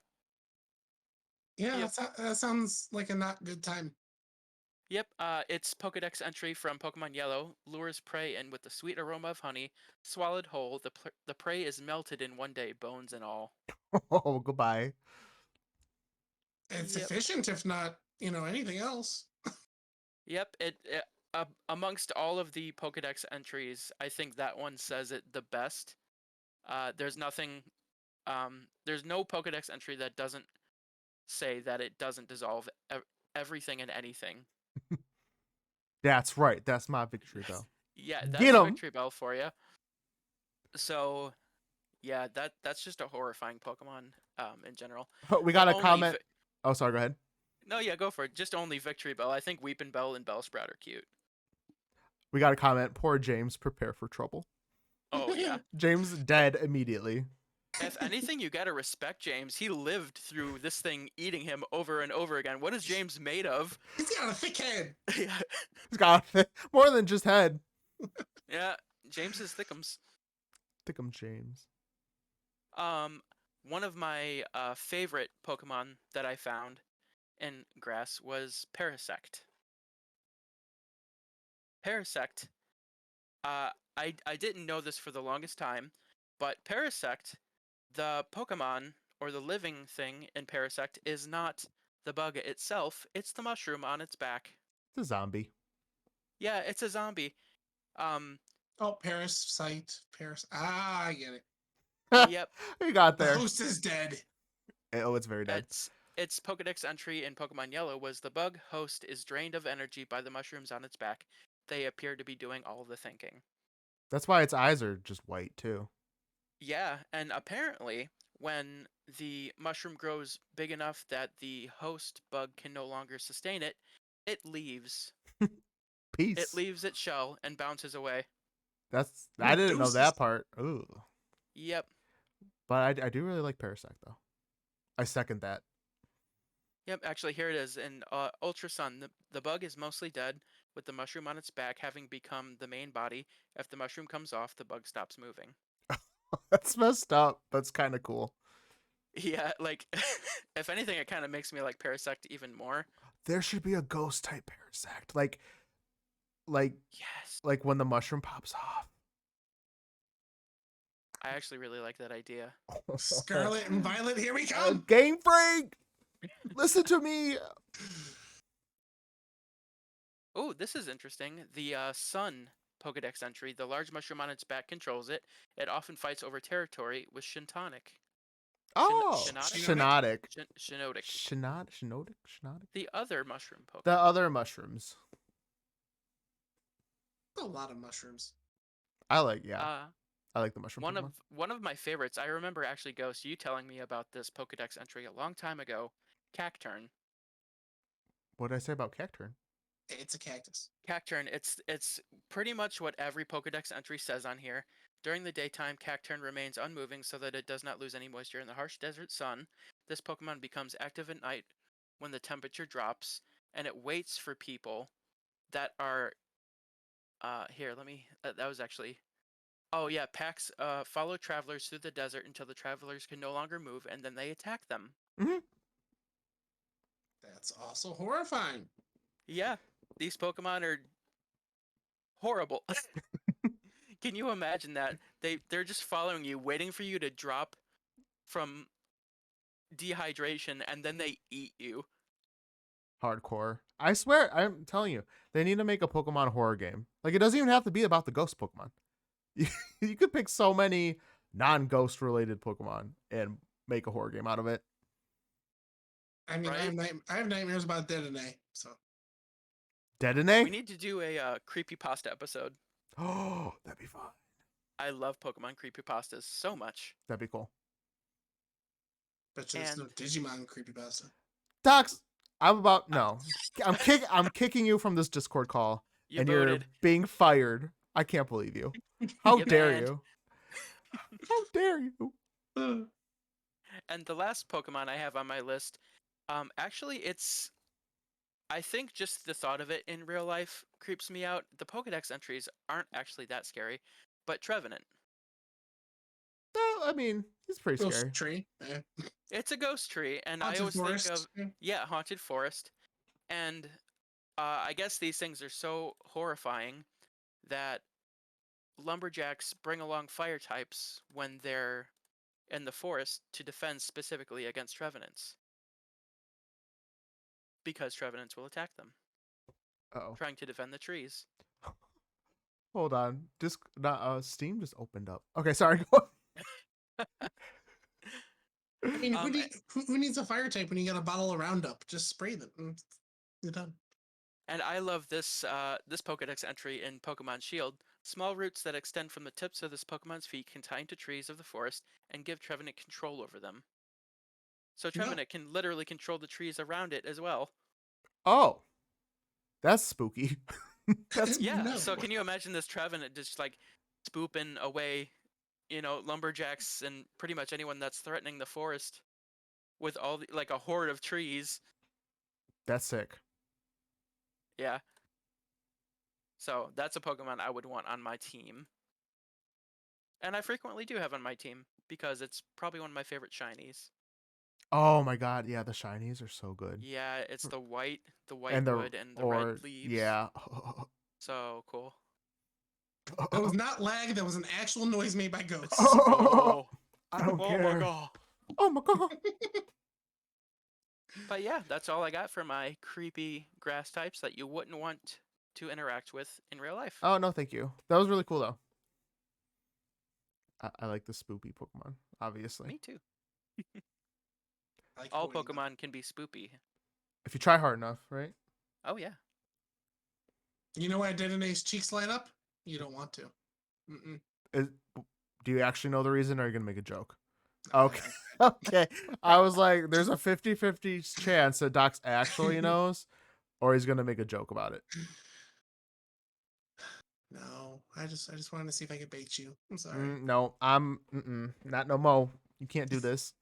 Yeah,
Yep.
that sounds like a not good time.
Yep. Its Pokedex entry from Pokemon Yellow lures prey in with the sweet aroma of honey. Swallowed whole, the prey is melted in one day, bones and all.
Oh, goodbye.
It's
Yep.
efficient, if not, anything else.
Yep. Amongst all of the Pokedex entries, I think that one says it the best. There's nothing. There's no Pokedex entry that doesn't say that it doesn't dissolve everything and anything.
That's right. That's my victory bell.
Yeah,
Get
that's a
'em!
victory bell for you. So, yeah, that's just a horrifying Pokemon in general.
We
But
got a
only
comment. Oh, sorry. Go ahead.
No, yeah, go for it. Just only Victory Bell. I think Weepin' Bell and Bellsprout are cute.
We got a comment. Poor James. Prepare for trouble.
Oh yeah.
James dead immediately.
If anything, you gotta respect James. He lived through this thing eating him over and over again. What is James made of?
He's got a thick head.
Yeah.
He's got more than just head.
Yeah, James is thickums.
Thickum James.
One of my favorite Pokemon that I found in grass was Parasect. Parasect. I didn't know this for the longest time, but Parasect, the Pokemon or the living thing in Parasect, is not the bug itself. It's the mushroom on its back.
It's a zombie.
Yeah, it's a zombie.
Oh, Parasite. I get it.
Yep.
You got
The
there.
host is dead.
Oh, it's very dead.
Its Pokedex entry in Pokemon Yellow was the bug host is drained of energy by the mushrooms on its back. They appear to be doing all the thinking.
That's why its eyes are just white too.
Yeah, and apparently when the mushroom grows big enough that the host bug can no longer sustain it, it leaves.
Peace.
It leaves its shell and bounces away.
I didn't know
Deuces.
that part. Ooh.
Yep.
But I do really like Parasect though. I second that.
Yep, actually here it is. In Ultra Sun, the bug is mostly dead, with the mushroom on its back having become the main body. If the mushroom comes off, the bug stops moving.
That's messed up. That's kind of cool.
Yeah, like, if anything, it kind of makes me like Parasect even more.
There should be a ghost type Parasect. Like
Yes.
like when the mushroom pops off.
I actually really like that idea.
Scarlet and Violet, here we come.
Game Freak! Listen to me!
Oh, this is interesting. The Sun Pokedex entry, the large mushroom on its back controls it. It often fights over territory with Shintonic.
Oh!
Shinotic?
Shinotic.
Shinotic.
Shinotic?
The other mushroom Pokemon.
The other mushrooms.
A lot of mushrooms.
I like the mushroom
One
Pokemon.
one of my favorites. I remember actually, Ghost, you telling me about this Pokedex entry a long time ago. Cacturne.
What did I say about Cacturne?
It's a cactus.
Cacturne. It's pretty much what every Pokedex entry says on here. During the daytime, Cacturne remains unmoving so that it does not lose any moisture in the harsh desert sun. This Pokemon becomes active at night when the temperature drops, and it waits for people that are. Here, let me. That was actually. Oh yeah, packs follow travelers through the desert until the travelers can no longer move, and then they attack them.
Mm-hmm.
That's also horrifying.
Yeah, these Pokemon are horrible. Can you imagine that? They're just following you, waiting for you to drop from dehydration, and then they eat you.
Hardcore. I swear, I'm telling you, they need to make a Pokemon horror game. Like, it doesn't even have to be about the ghost Pokemon. You could pick so many non-ghost related Pokemon and make a horror game out of it.
I mean,
Right?
I have nightmares about Dedenne, so.
Dedenne?
We need to do a creepypasta episode.
Oh, that'd be fun.
I love Pokemon creepypastas so much.
That'd be cool.
Bet you there's no Digimon creepypasta.
Docs, no. I'm kicking you from this Discord call, and
voted.
You're being fired. I can't believe you. How dare
banned.
you? How dare you?
And the last Pokemon I have on my list, actually, I think just the thought of it in real life creeps me out. The Pokedex entries aren't actually that scary, but Trevenant.
I mean, he's pretty
Ghost
scary.
tree.
It's a ghost tree, and I
Haunted
always
forest.
think of haunted forest, and I guess these things are so horrifying that lumberjacks bring along fire types when they're in the forest to defend specifically against trevenants, because trevenants will attack them,
Oh,
trying to defend the trees.
hold on. Steam just opened up. Okay, sorry. Go
I mean,
Um,
who needs a fire type when you got a bottle of Roundup? Just spray them. You're done.
And I love this this Pokedex entry in Pokemon Shield. Small roots that extend from the tips of this Pokemon's feet can tie into trees of the forest and give Trevenant control over them. So Trevenant can literally control the trees around it as well.
Oh, that's spooky. That's
Yeah.
No.
So can you imagine this Trevenant just like spooping away, lumberjacks and pretty much anyone that's threatening the forest with all like a horde of trees?
that's sick.
Yeah. So that's a Pokemon I would want on my team. And I frequently do have on my team because it's probably one of my favorite shinies.
Oh my god, yeah, the shinies are so good.
Yeah, it's the white
And the
wood and the red leaves.
yeah.
So cool.
That was not lag. That was an actual noise made by ghosts.
Oh,
I don't care.
my god.
Oh my god.
But yeah, that's all I got for my creepy grass types that you wouldn't want to interact with in real life.
Oh no, thank you. That was really cool though. I like the spoopy Pokemon, obviously.
Me too.
Like
All
holding them.
Pokemon can be spoopy.
If you try hard enough, right?
Oh yeah.
You know why Dedena's cheeks light up? You don't want to. Mm-mm.
Do you actually know the reason, or are you gonna make a joke? Okay. Okay. I was like, there's a 50-50 chance that Docs actually knows, or he's gonna make a joke about it.
No, I just wanted to see if I could bait you. I'm sorry.
No, not no mo. You can't do this.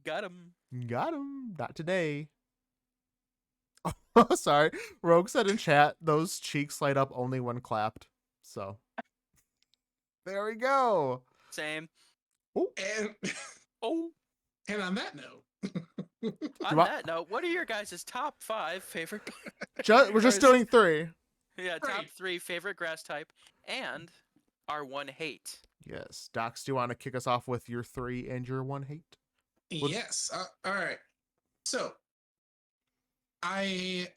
Got him.
Got him. Not today. Oh, sorry. Rogue said in chat, those cheeks light up only when clapped. So there we go.
Same.
And
Oh.
and on that note,
On that note, what are your guys' top 5 favorite?
We're just doing 3.
Yeah, top
Right.
3 favorite grass type and our 1 hate.
Yes. Docs, do you want to kick us off with your 3 and your 1 hate?
yes. All right. So I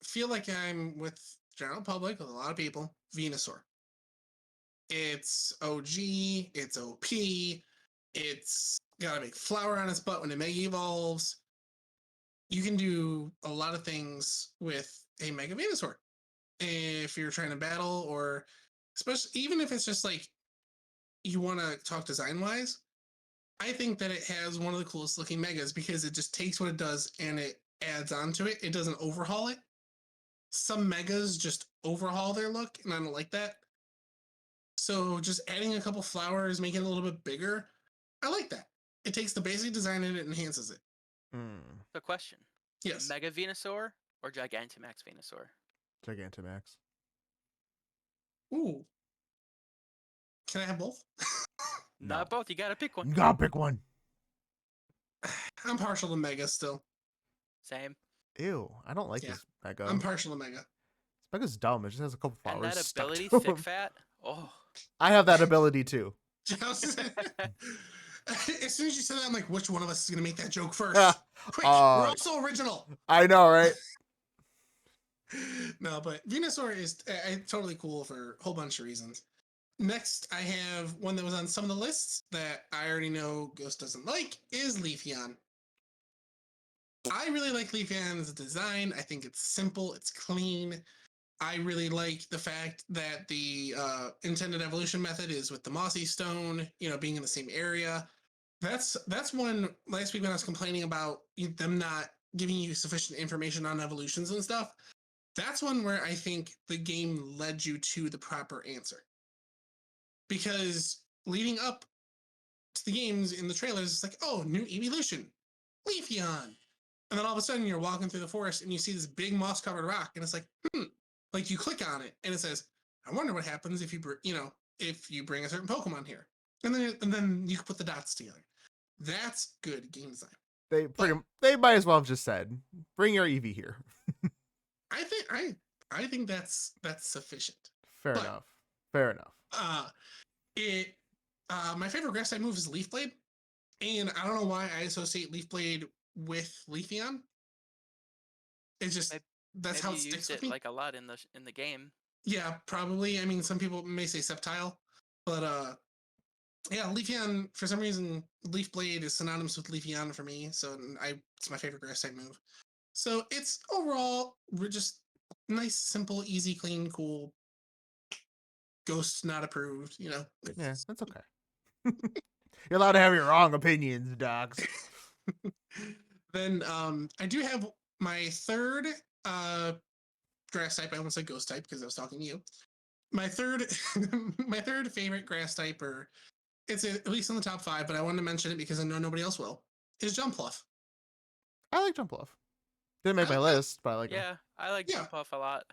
feel like I'm with general public, with a lot of people. Venusaur. It's OG. It's OP. It's got a big flower on its butt when it mega evolves. You can do a lot of things with a Mega Venusaur if you're trying to battle, or especially even if it's just like you want to talk design wise. I think that it has one of the coolest looking megas because it just takes what it does and it adds on to it. It doesn't overhaul it. Some megas just overhaul their look, and I don't like that. So just adding a couple flowers, making it a little bit bigger, I like that. It takes the basic design and it enhances it.
The question.
Yes.
Mega Venusaur or Gigantamax Venusaur?
Gigantamax.
Ooh. Can I have both?
Not both. You gotta pick one.
You gotta pick one.
I'm partial to Mega still.
Same.
Ew, I don't like
Yeah.
this Mega.
I'm partial to Mega.
This Mega's dumb. It just has a couple flowers.
And that
stuck
ability,
to
Thick
him.
Fat. Oh.
I have that ability too.
As soon as you said that, I'm like, which one of us is going to make that joke first? Quick, we're all so original.
I know, right?
No, but Venusaur is totally cool for a whole bunch of reasons. Next, I have one that was on some of the lists that I already know Ghost doesn't like, is Leafeon. I really like Leafeon's design. I think it's simple, it's clean. I really like the fact that the intended evolution method is with the Mossy Stone, being in the same area. That's one last week when I was complaining about them not giving you sufficient information on evolutions and stuff. That's one where I think the game led you to the proper answer. Because leading up to the games in the trailers, it's like, oh, new evolution, Leafeon. And then all of a sudden you're walking through the forest and you see this big moss-covered rock, and it's like, like you click on it and it says, I wonder what happens if you bring a certain Pokemon here. and then you can put the dots together. That's good game design.
They might as well have just said, "Bring your Eevee here."
I think that's sufficient.
Fair enough. Fair enough.
My favorite grass type move is Leaf Blade, and I don't know why I associate Leaf Blade with Leafeon. It's just that's how it sticks with me.
Like a lot in the game.
Yeah, probably. I mean, some people may say Sceptile, but yeah, Leafeon, for some reason, Leaf Blade is synonymous with Leafeon for me, so it's my favorite grass type move. So it's overall, we're just nice, simple, easy, clean, cool. Ghost not approved, you know.
Yeah, that's okay. You're allowed to have your wrong opinions, dogs.
Then I do have my third grass type. I almost said ghost type because I was talking to you. My third my third favorite grass type, or it's at least in the top 5, but I wanted to mention it because I know nobody else will, is Jumpluff.
I like Jumpluff. Didn't make my list, but I like him.
Yeah, I like Jumpluff a lot.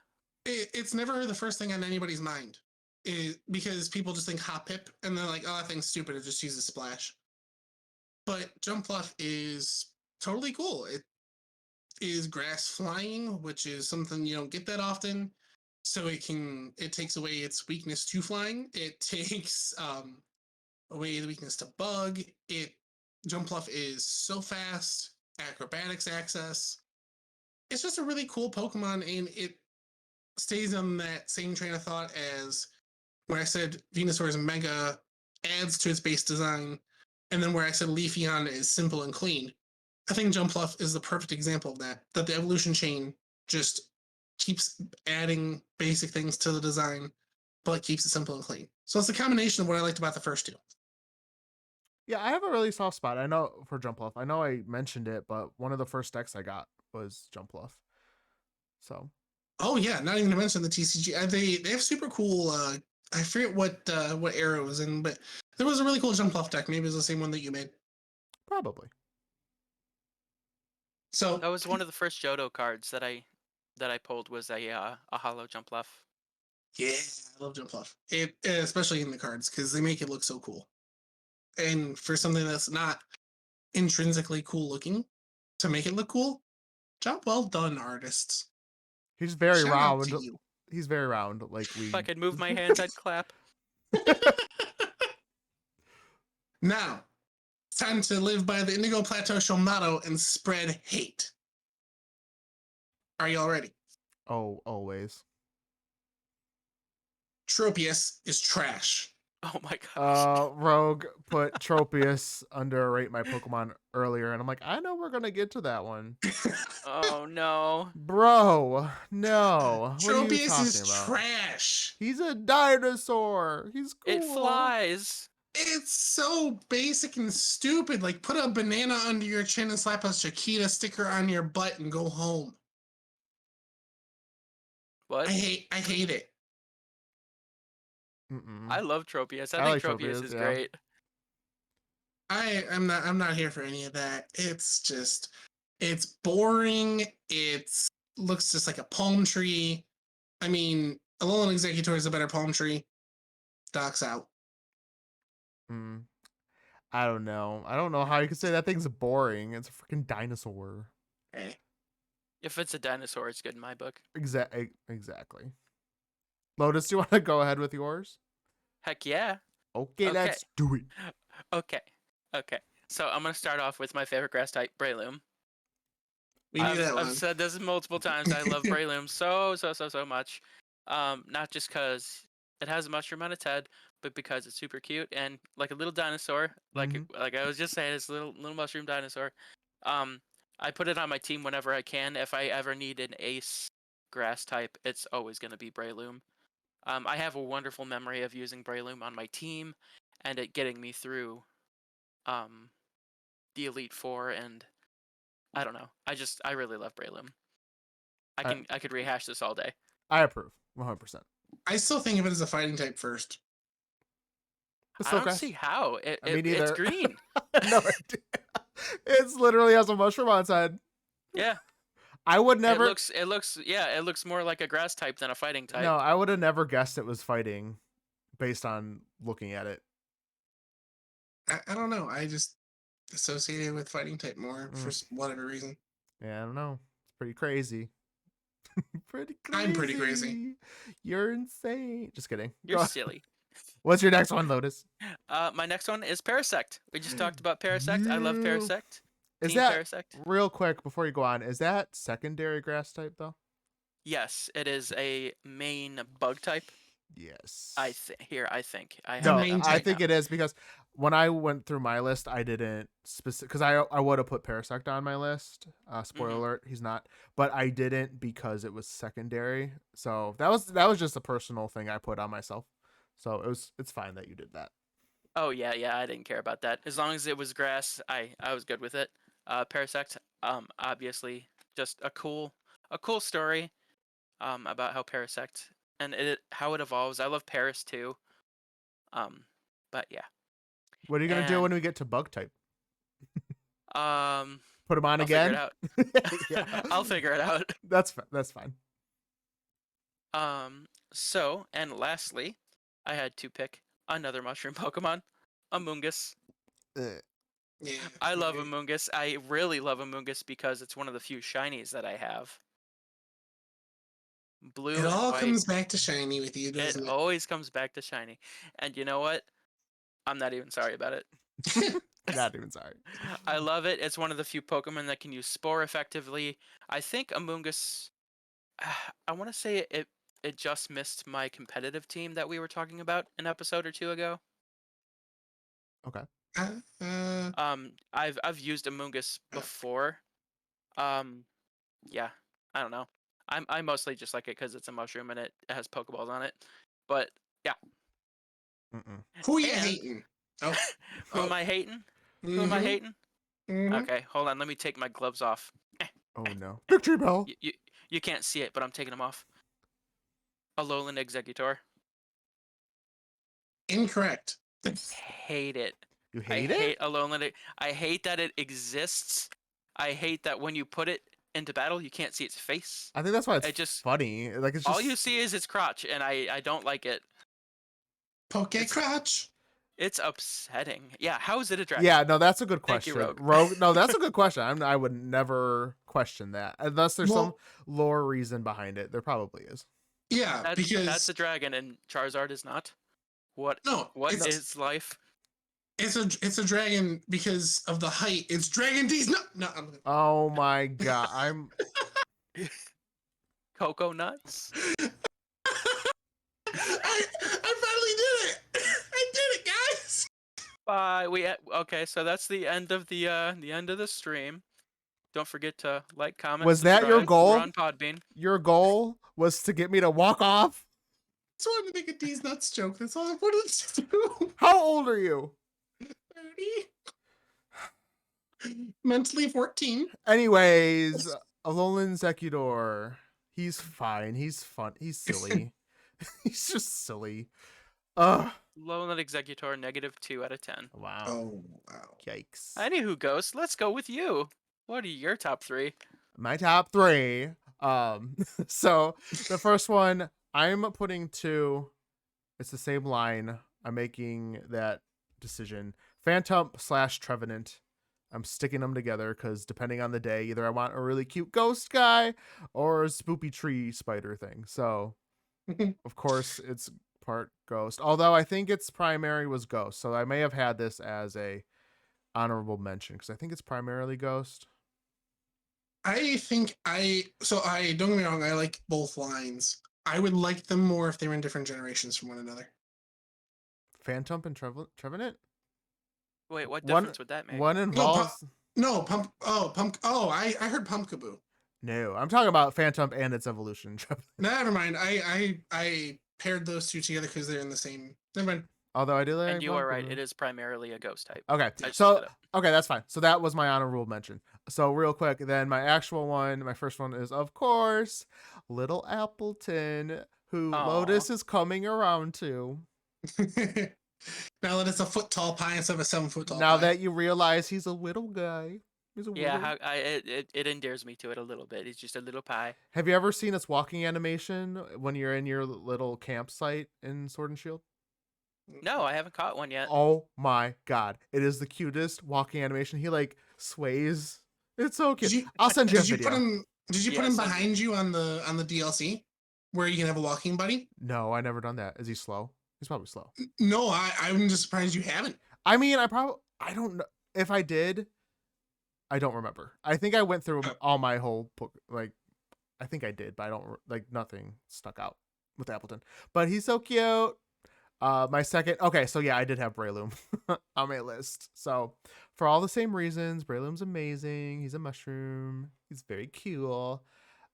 It's never the first thing on anybody's mind, because people just think Hoppip and they're like, oh, that thing's stupid, it just uses Splash. But Jumpluff is totally cool. It is grass flying, which is something you don't get that often. So it takes away its weakness to flying. It takes away the weakness to bug. Jumpluff is so fast, acrobatics access. It's just a really cool Pokemon, and it stays on that same train of thought as when I said Venusaur's Mega adds to its base design, and then where I said Leafeon is simple and clean. I think Jumpluff is the perfect example of that the evolution chain just keeps adding basic things to the design, but it keeps it simple and clean. So it's a combination of what I liked about the first two.
Yeah, I have a really soft spot. I know for Jumpluff. I know I mentioned it, but one of the first decks I got was Jumpluff. So.
Oh yeah, not even to mention the TCG. They have super cool. I forget what era it was in, but there was a really cool Jumpluff deck. Maybe it was the same one that you made.
Probably.
So
that was one of the first Johto cards that I pulled, was a hollow Jumpluff.
Yeah, I love Jumpluff. Especially in the cards, because they make it look so cool. And for something that's not intrinsically cool looking, to make it look cool, job well done, artists.
He's very round. He's very round. Like
If I could move my hands, I'd clap.
Now, it's time to live by the Indigo Plateau Show motto and spread hate. Are you all ready?
Oh, always.
Tropius is trash.
Oh my gosh.
Rogue put Tropius under Rate My Pokemon earlier, and I'm like, I know we're gonna get to that one.
Oh no.
Bro, no.
Tropius is trash.
He's a dinosaur. He's cool.
It flies.
It's so basic and stupid. Like, put a banana under your chin and slap a Chiquita sticker on your butt and go home.
What?
I hate it.
I love Tropius. I think Tropius is great.
I'm not here for any of that. It's boring. It looks just like a palm tree. I mean, Alolan Executor is a better palm tree. Doc's out.
I don't know. I don't know how you could say that thing's boring. It's a freaking dinosaur.
Hey.
If it's a dinosaur, it's good in my book.
Exactly. Lotus, do you want to go ahead with yours?
Heck yeah.
Okay, let's do it.
Okay. So I'm going to start off with my favorite grass type, Breloom. I've said this multiple times. I love Breloom so much. Not just because it has a mushroom on its head, but because it's super cute and like a little dinosaur. Like I was just saying, it's a little mushroom dinosaur. I put it on my team whenever I can. If I ever need an ace grass type, it's always going to be Breloom. I have a wonderful memory of using Breloom on my team and it getting me through the Elite Four, and I don't know. I really love Breloom. I could rehash this all day.
I approve 100%.
I still think of it as a fighting type first.
I don't see how. It's green.
No idea. It's literally has a mushroom on its head.
Yeah.
I would never.
It looks more like a grass type than a fighting type.
No, I would have never guessed it was fighting based on looking at it.
I don't know. I just associated with fighting type more for whatever reason.
Yeah, I don't know. It's pretty crazy. Pretty crazy.
I'm pretty crazy.
You're insane. Just kidding.
You're
Go-
silly.
What's your next one, Lotus?
My next one is Parasect. We just talked about Parasect. I love
You-
Parasect.
Is
Team
that
Parasect.
real quick before you go on? Is that secondary grass type though?
Yes, it is a main bug type.
Yes.
I think I have
No,
main
it
I
type.
think it is because when I went through my list, I didn't because I would have put Parasect on my list. Spoiler alert, he's not, but I didn't because it was secondary. So that was just a personal thing I put on myself. So it's fine that you did that.
Oh yeah, I didn't care about that. As long as it was grass, I was good with it. Parasect, obviously just a cool story, about how Parasect and how it evolves. I love Paris too. But yeah.
What are you gonna do
And
when we get to bug type?
um,
Put him on
I'll figure
again?
it out.
Yeah.
I'll figure it out.
That's fine.
So and lastly, I had to pick another mushroom Pokemon, Amoonguss.
Yeah.
I love Amoonguss. I really love Amoonguss because it's one of the few shinies that I have. Blue
It
and
all
white.
comes back to shiny with you,
It
doesn't it?
always comes back to shiny. And you know what? I'm not even sorry about it.
Not even sorry.
I love it. It's one of the few Pokemon that can use Spore effectively. I think Amoonguss, I want to say it just missed my competitive team that we were talking about an episode or two ago.
Okay.
I've used Amoonguss before. Yeah, I don't know. I mostly just like it because it's a mushroom and it has Pokeballs on it. But yeah.
Mm-mm.
Who you
And-
hating? Oh,
Who am I hating? Who am I hating? Okay, hold on. Let me take my gloves off.
Oh no. Victory bell.
You can't see it, but I'm taking them off. Alolan Executor.
Incorrect.
Hate it.
You
I
hate it?
hate Alolan. I hate that it exists. I hate that when you put it into battle, you can't see its face.
I think that's why it's
It just
funny. Like it's just
all you see is its crotch, and I don't like it.
Poke crotch.
It's upsetting. Yeah, how is it a dragon?
Yeah, no, that's a good
Thank you,
question.
Rogue.
No, that's a good question. I would never question that unless there's some
Well-
lore reason behind it. There probably is.
Yeah,
That's
because
a dragon, and Charizard is not. What
no,
is life?
it's a dragon because of the height. It's Dragon D's. No.
Oh my god, I'm.
Cocoa nuts?
I finally did it. I did it, guys.
Okay, so that's the end of the end of the stream. Don't forget to like, comment.
Was that your
subscribe.
goal?
We're on Podbean.
Your goal was to get me to walk off.
Just wanted to make a D's nuts joke. That's all I wanted to do.
How old are you?
30. Mentally 14.
Anyways, Alolan Executor. He's fine. He's fun. He's silly. He's just silly. Ugh.
Alolan Executor, -2 out of 10.
Wow.
Oh wow.
Yikes.
Anywho, Ghost, let's go with you. What are your top 3?
My top 3. So the first one, I'm putting 2. It's the same line. I'm making that decision. Phantom / Trevenant. I'm sticking them together because depending on the day, either I want a really cute ghost guy or a spoopy tree spider thing. So, of course, it's part ghost. Although I think its primary was ghost, so I may have had this as a honorable mention because I think it's primarily ghost.
I don't get me wrong, I like both lines. I would like them more if they were in different generations from one another.
Phantom and Trevenant?
Wait, what
One-
difference would that make?
One involves...
I heard Pumpkaboo.
No, I'm talking about Phantom and its evolution.
Never mind. I paired those two together because they're in the same. Never mind.
Although I do like
And you are right,
Pumpkaboo.
it is primarily a ghost type.
Okay,
I just looked
so
it up.
okay, that's fine. So that was my honorable mention. So real quick, then my actual one, my first one is of course Little Appleton, who
Aw.
Lotus is coming around to.
Now that it's a foot tall pie instead of a 7 foot tall.
Now
pie.
that you realize he's a little guy. He's a
Yeah,
little...
it endears me to it a little bit. It's just a little pie.
Have you ever seen its walking animation when you're in your little campsite in Sword and Shield?
No, I haven't caught one yet.
Oh my god. It is the cutest walking animation. He like sways. It's so cute. I'll send you a
Did you put
video.
him? Did you put
Yeah,
him
send it.
behind you on the DLC, where you can have a walking buddy?
No, I never done that. Is he slow? He's probably slow.
No, I'm just surprised you haven't.
I mean, I don't know if I did. I don't remember. I think I went through all my whole I think I did, but I don't nothing stuck out with Appleton. But he's so cute. My second, okay, so yeah, I did have Breloom on my list. So for all the same reasons, Breloom's amazing. He's a mushroom. He's very cool.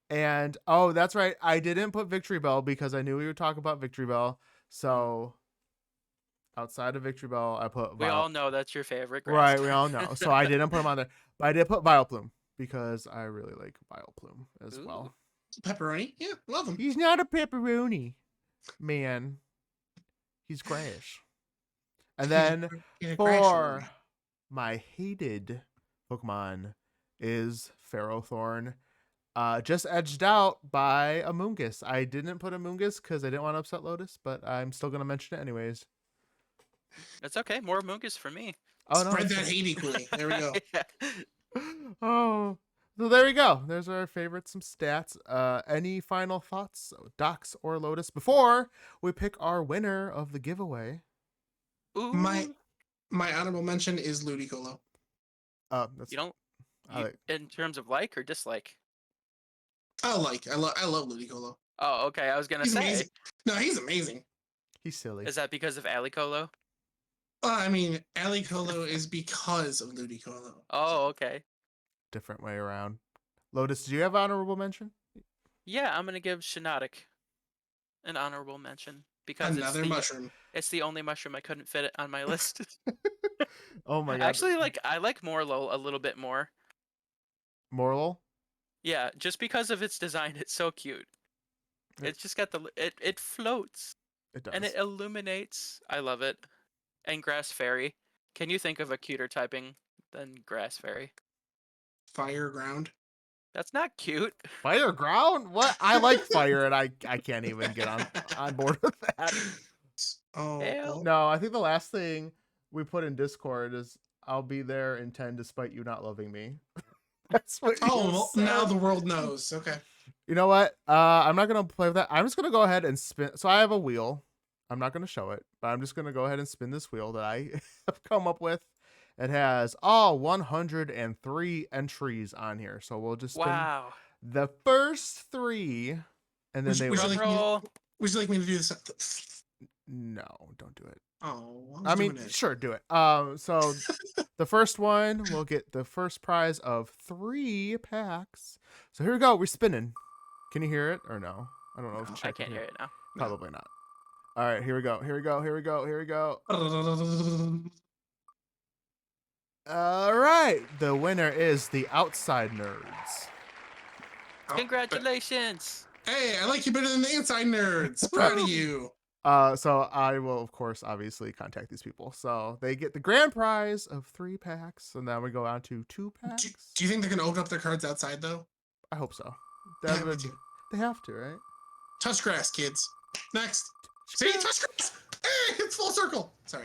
And oh, that's right, I didn't put Victory Bell because I knew we would talk about Victory Bell. So outside of Victory Bell, I put
We all know that's your favorite.
Right, we all know. So I didn't put him on there, but I did put Vileplume because I really like Vileplume as well.
Pepperoni, yeah, love him.
He's not a pepperoni, man. He's grass. And then for my hated Pokemon is Ferrothorn. Just edged out by Amoonguss. I didn't put Amoonguss because I didn't want to upset Lotus, but I'm still going to mention it anyways.
That's okay. More Amoonguss for me.
Oh, no,
Spread that hate equally. There we go.
Yeah.
Oh, so there we go. There's our favorites, some stats. Any final thoughts, Docs or Lotus, before we pick our winner of the giveaway?
Ooh.
My honorable mention is Ludicolo.
That's,
You don't. In terms of like or dislike?
I love Ludicolo.
Oh, okay. I was gonna
He's
say.
amazing. No, he's amazing.
He's silly.
Is that because of Alicolo?
I mean, Alicolo is because of Ludicolo.
Oh, okay.
Different way around. Lotus, do you have honorable mention?
Yeah, I'm gonna give Shiinotic an honorable mention because
Another mushroom.
It's the only mushroom I couldn't fit it on my list.
Oh my god.
Actually, I like Morlo a little bit more.
Morlo?
Yeah, just because of its design, it's so cute.
Yeah.
It's just got it floats.
It does.
And it illuminates. I love it. And Grass Fairy. Can you think of a cuter typing than Grass Fairy?
Fire ground.
That's not cute.
Fire ground? What? I like fire, and I can't even get on board with that.
Oh,
Hell.
No, I think the last thing we put in Discord is I'll be there in 10 despite you not loving me. That's what
well, now the world knows. Okay.
You know what? I'm not going to play with that. I'm just going to go ahead and spin. So I have a wheel. I'm not going to show it, but I'm just going to go ahead and spin this wheel that I have come up with. It has all 103 entries on here. So we'll just spin the first 3 and then
would you like me to do this?
No, don't do it.
Oh,
I mean, sure, do it. So the first one will get the first prize of 3 packs. So here we go. We're spinning. Can you hear it or no? I don't know if
I can't hear it now.
Probably not. All right, here we go. Here we go. Here we go. Here we go. All right. The winner is the Outside Nerds.
Congratulations.
Hey, I like you better than the Inside Nerds. Proud of you.
So I will, of course, obviously contact these people. So they get the grand prize of 3 packs, and then we go on to 2 packs.
Do you think they're gonna open up their cards outside though?
I hope so.
They
have to, right?
Touch grass, kids. Next. See, touch grass. Hey, it's full circle. Sorry.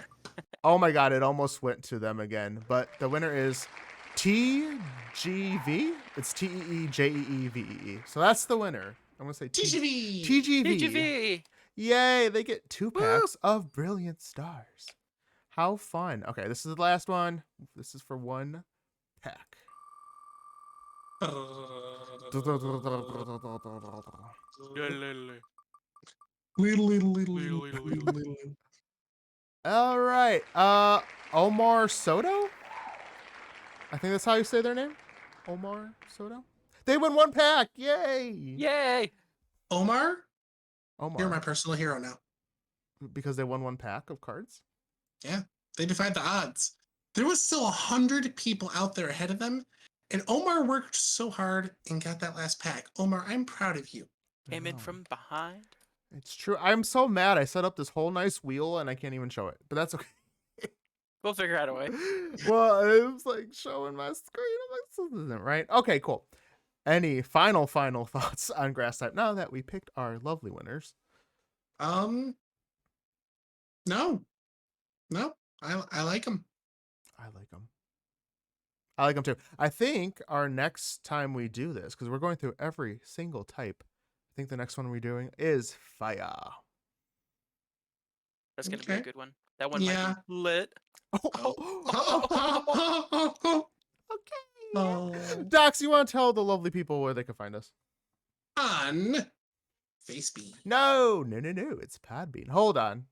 Oh my god, it almost went to them again. But the winner is TGV. It's TEEJEEVEE. So that's the winner. I'm gonna say
TGV.
TGV.
Yay, they get 2 packs of Brilliant Stars. How fun. Okay, this is the last one. This is for 1 pack. All right. Omar Soto? I think that's how you say their name. Omar Soto? They win 1 pack. Yay.
Yay.
Omar? You're my personal hero now.
Because they won 1 pack of cards?
Yeah, they defied the odds. There was still 100 people out there ahead of them, and Omar worked so hard and got that last pack. Omar, I'm proud of you.
Came in from behind.
It's true. I'm so mad. I set up this whole nice wheel and I can't even show it, but that's okay.
We'll figure out a way.
Well, it was like showing my screen. I'm like, this isn't right. Okay, cool. Any final thoughts on grass type now that we picked our lovely winners?
No. No, I like them.
I like them. I like them too. I think our next time we do this, because we're going through every single type, I think the next one we're doing is fire.
That's gonna be a
Okay.
good one. That one
Yeah.
might be lit.
Okay.
Oh.
Docs, you want to tell the lovely people where they can find us?
On Facebean.
No. It's Podbean. Hold on.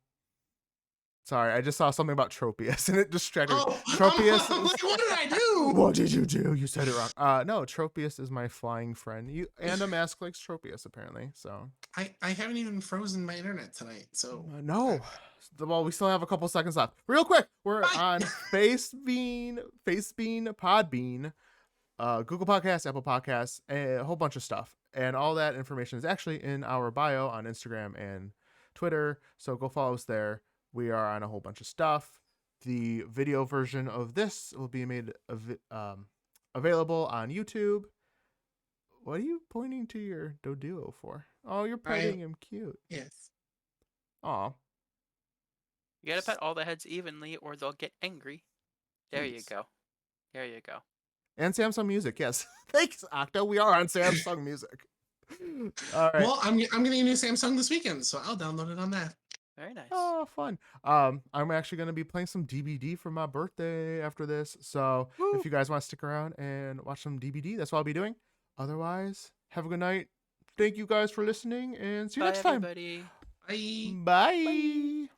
Sorry, I just saw something about Tropius and it distracted me. Tropius.
Like, what did I do?
What did you do? You said it wrong. No, Tropius is my flying friend. And a mask likes Tropius apparently. So
I haven't even frozen my internet tonight. So
no. Well, we still have a couple seconds left. Real quick, we're on Facebean, Podbean, Google Podcasts, Apple Podcasts, a whole bunch of stuff. And all that information is actually in our bio on Instagram and Twitter. So go follow us there. We are on a whole bunch of stuff. The video version of this will be made available on YouTube. What are you pointing to your Doduo for? Oh, you're petting him cute.
Yes.
Aw.
You gotta pet all the heads evenly, or they'll get angry. There you
Please.
go. There you go.
And Samsung Music, yes. Thanks, Octo. We are on Samsung Music. All right.
Well, I'm getting a new Samsung this weekend, so I'll download it on that.
Very nice.
Oh, fun. I'm actually going to be playing some DBD for my birthday after this. So if you guys want to stick around and watch some DBD, that's what I'll be doing. Otherwise, have a good night. Thank you guys for listening and see you
Bye,
next time.
everybody.
Bye.
Bye.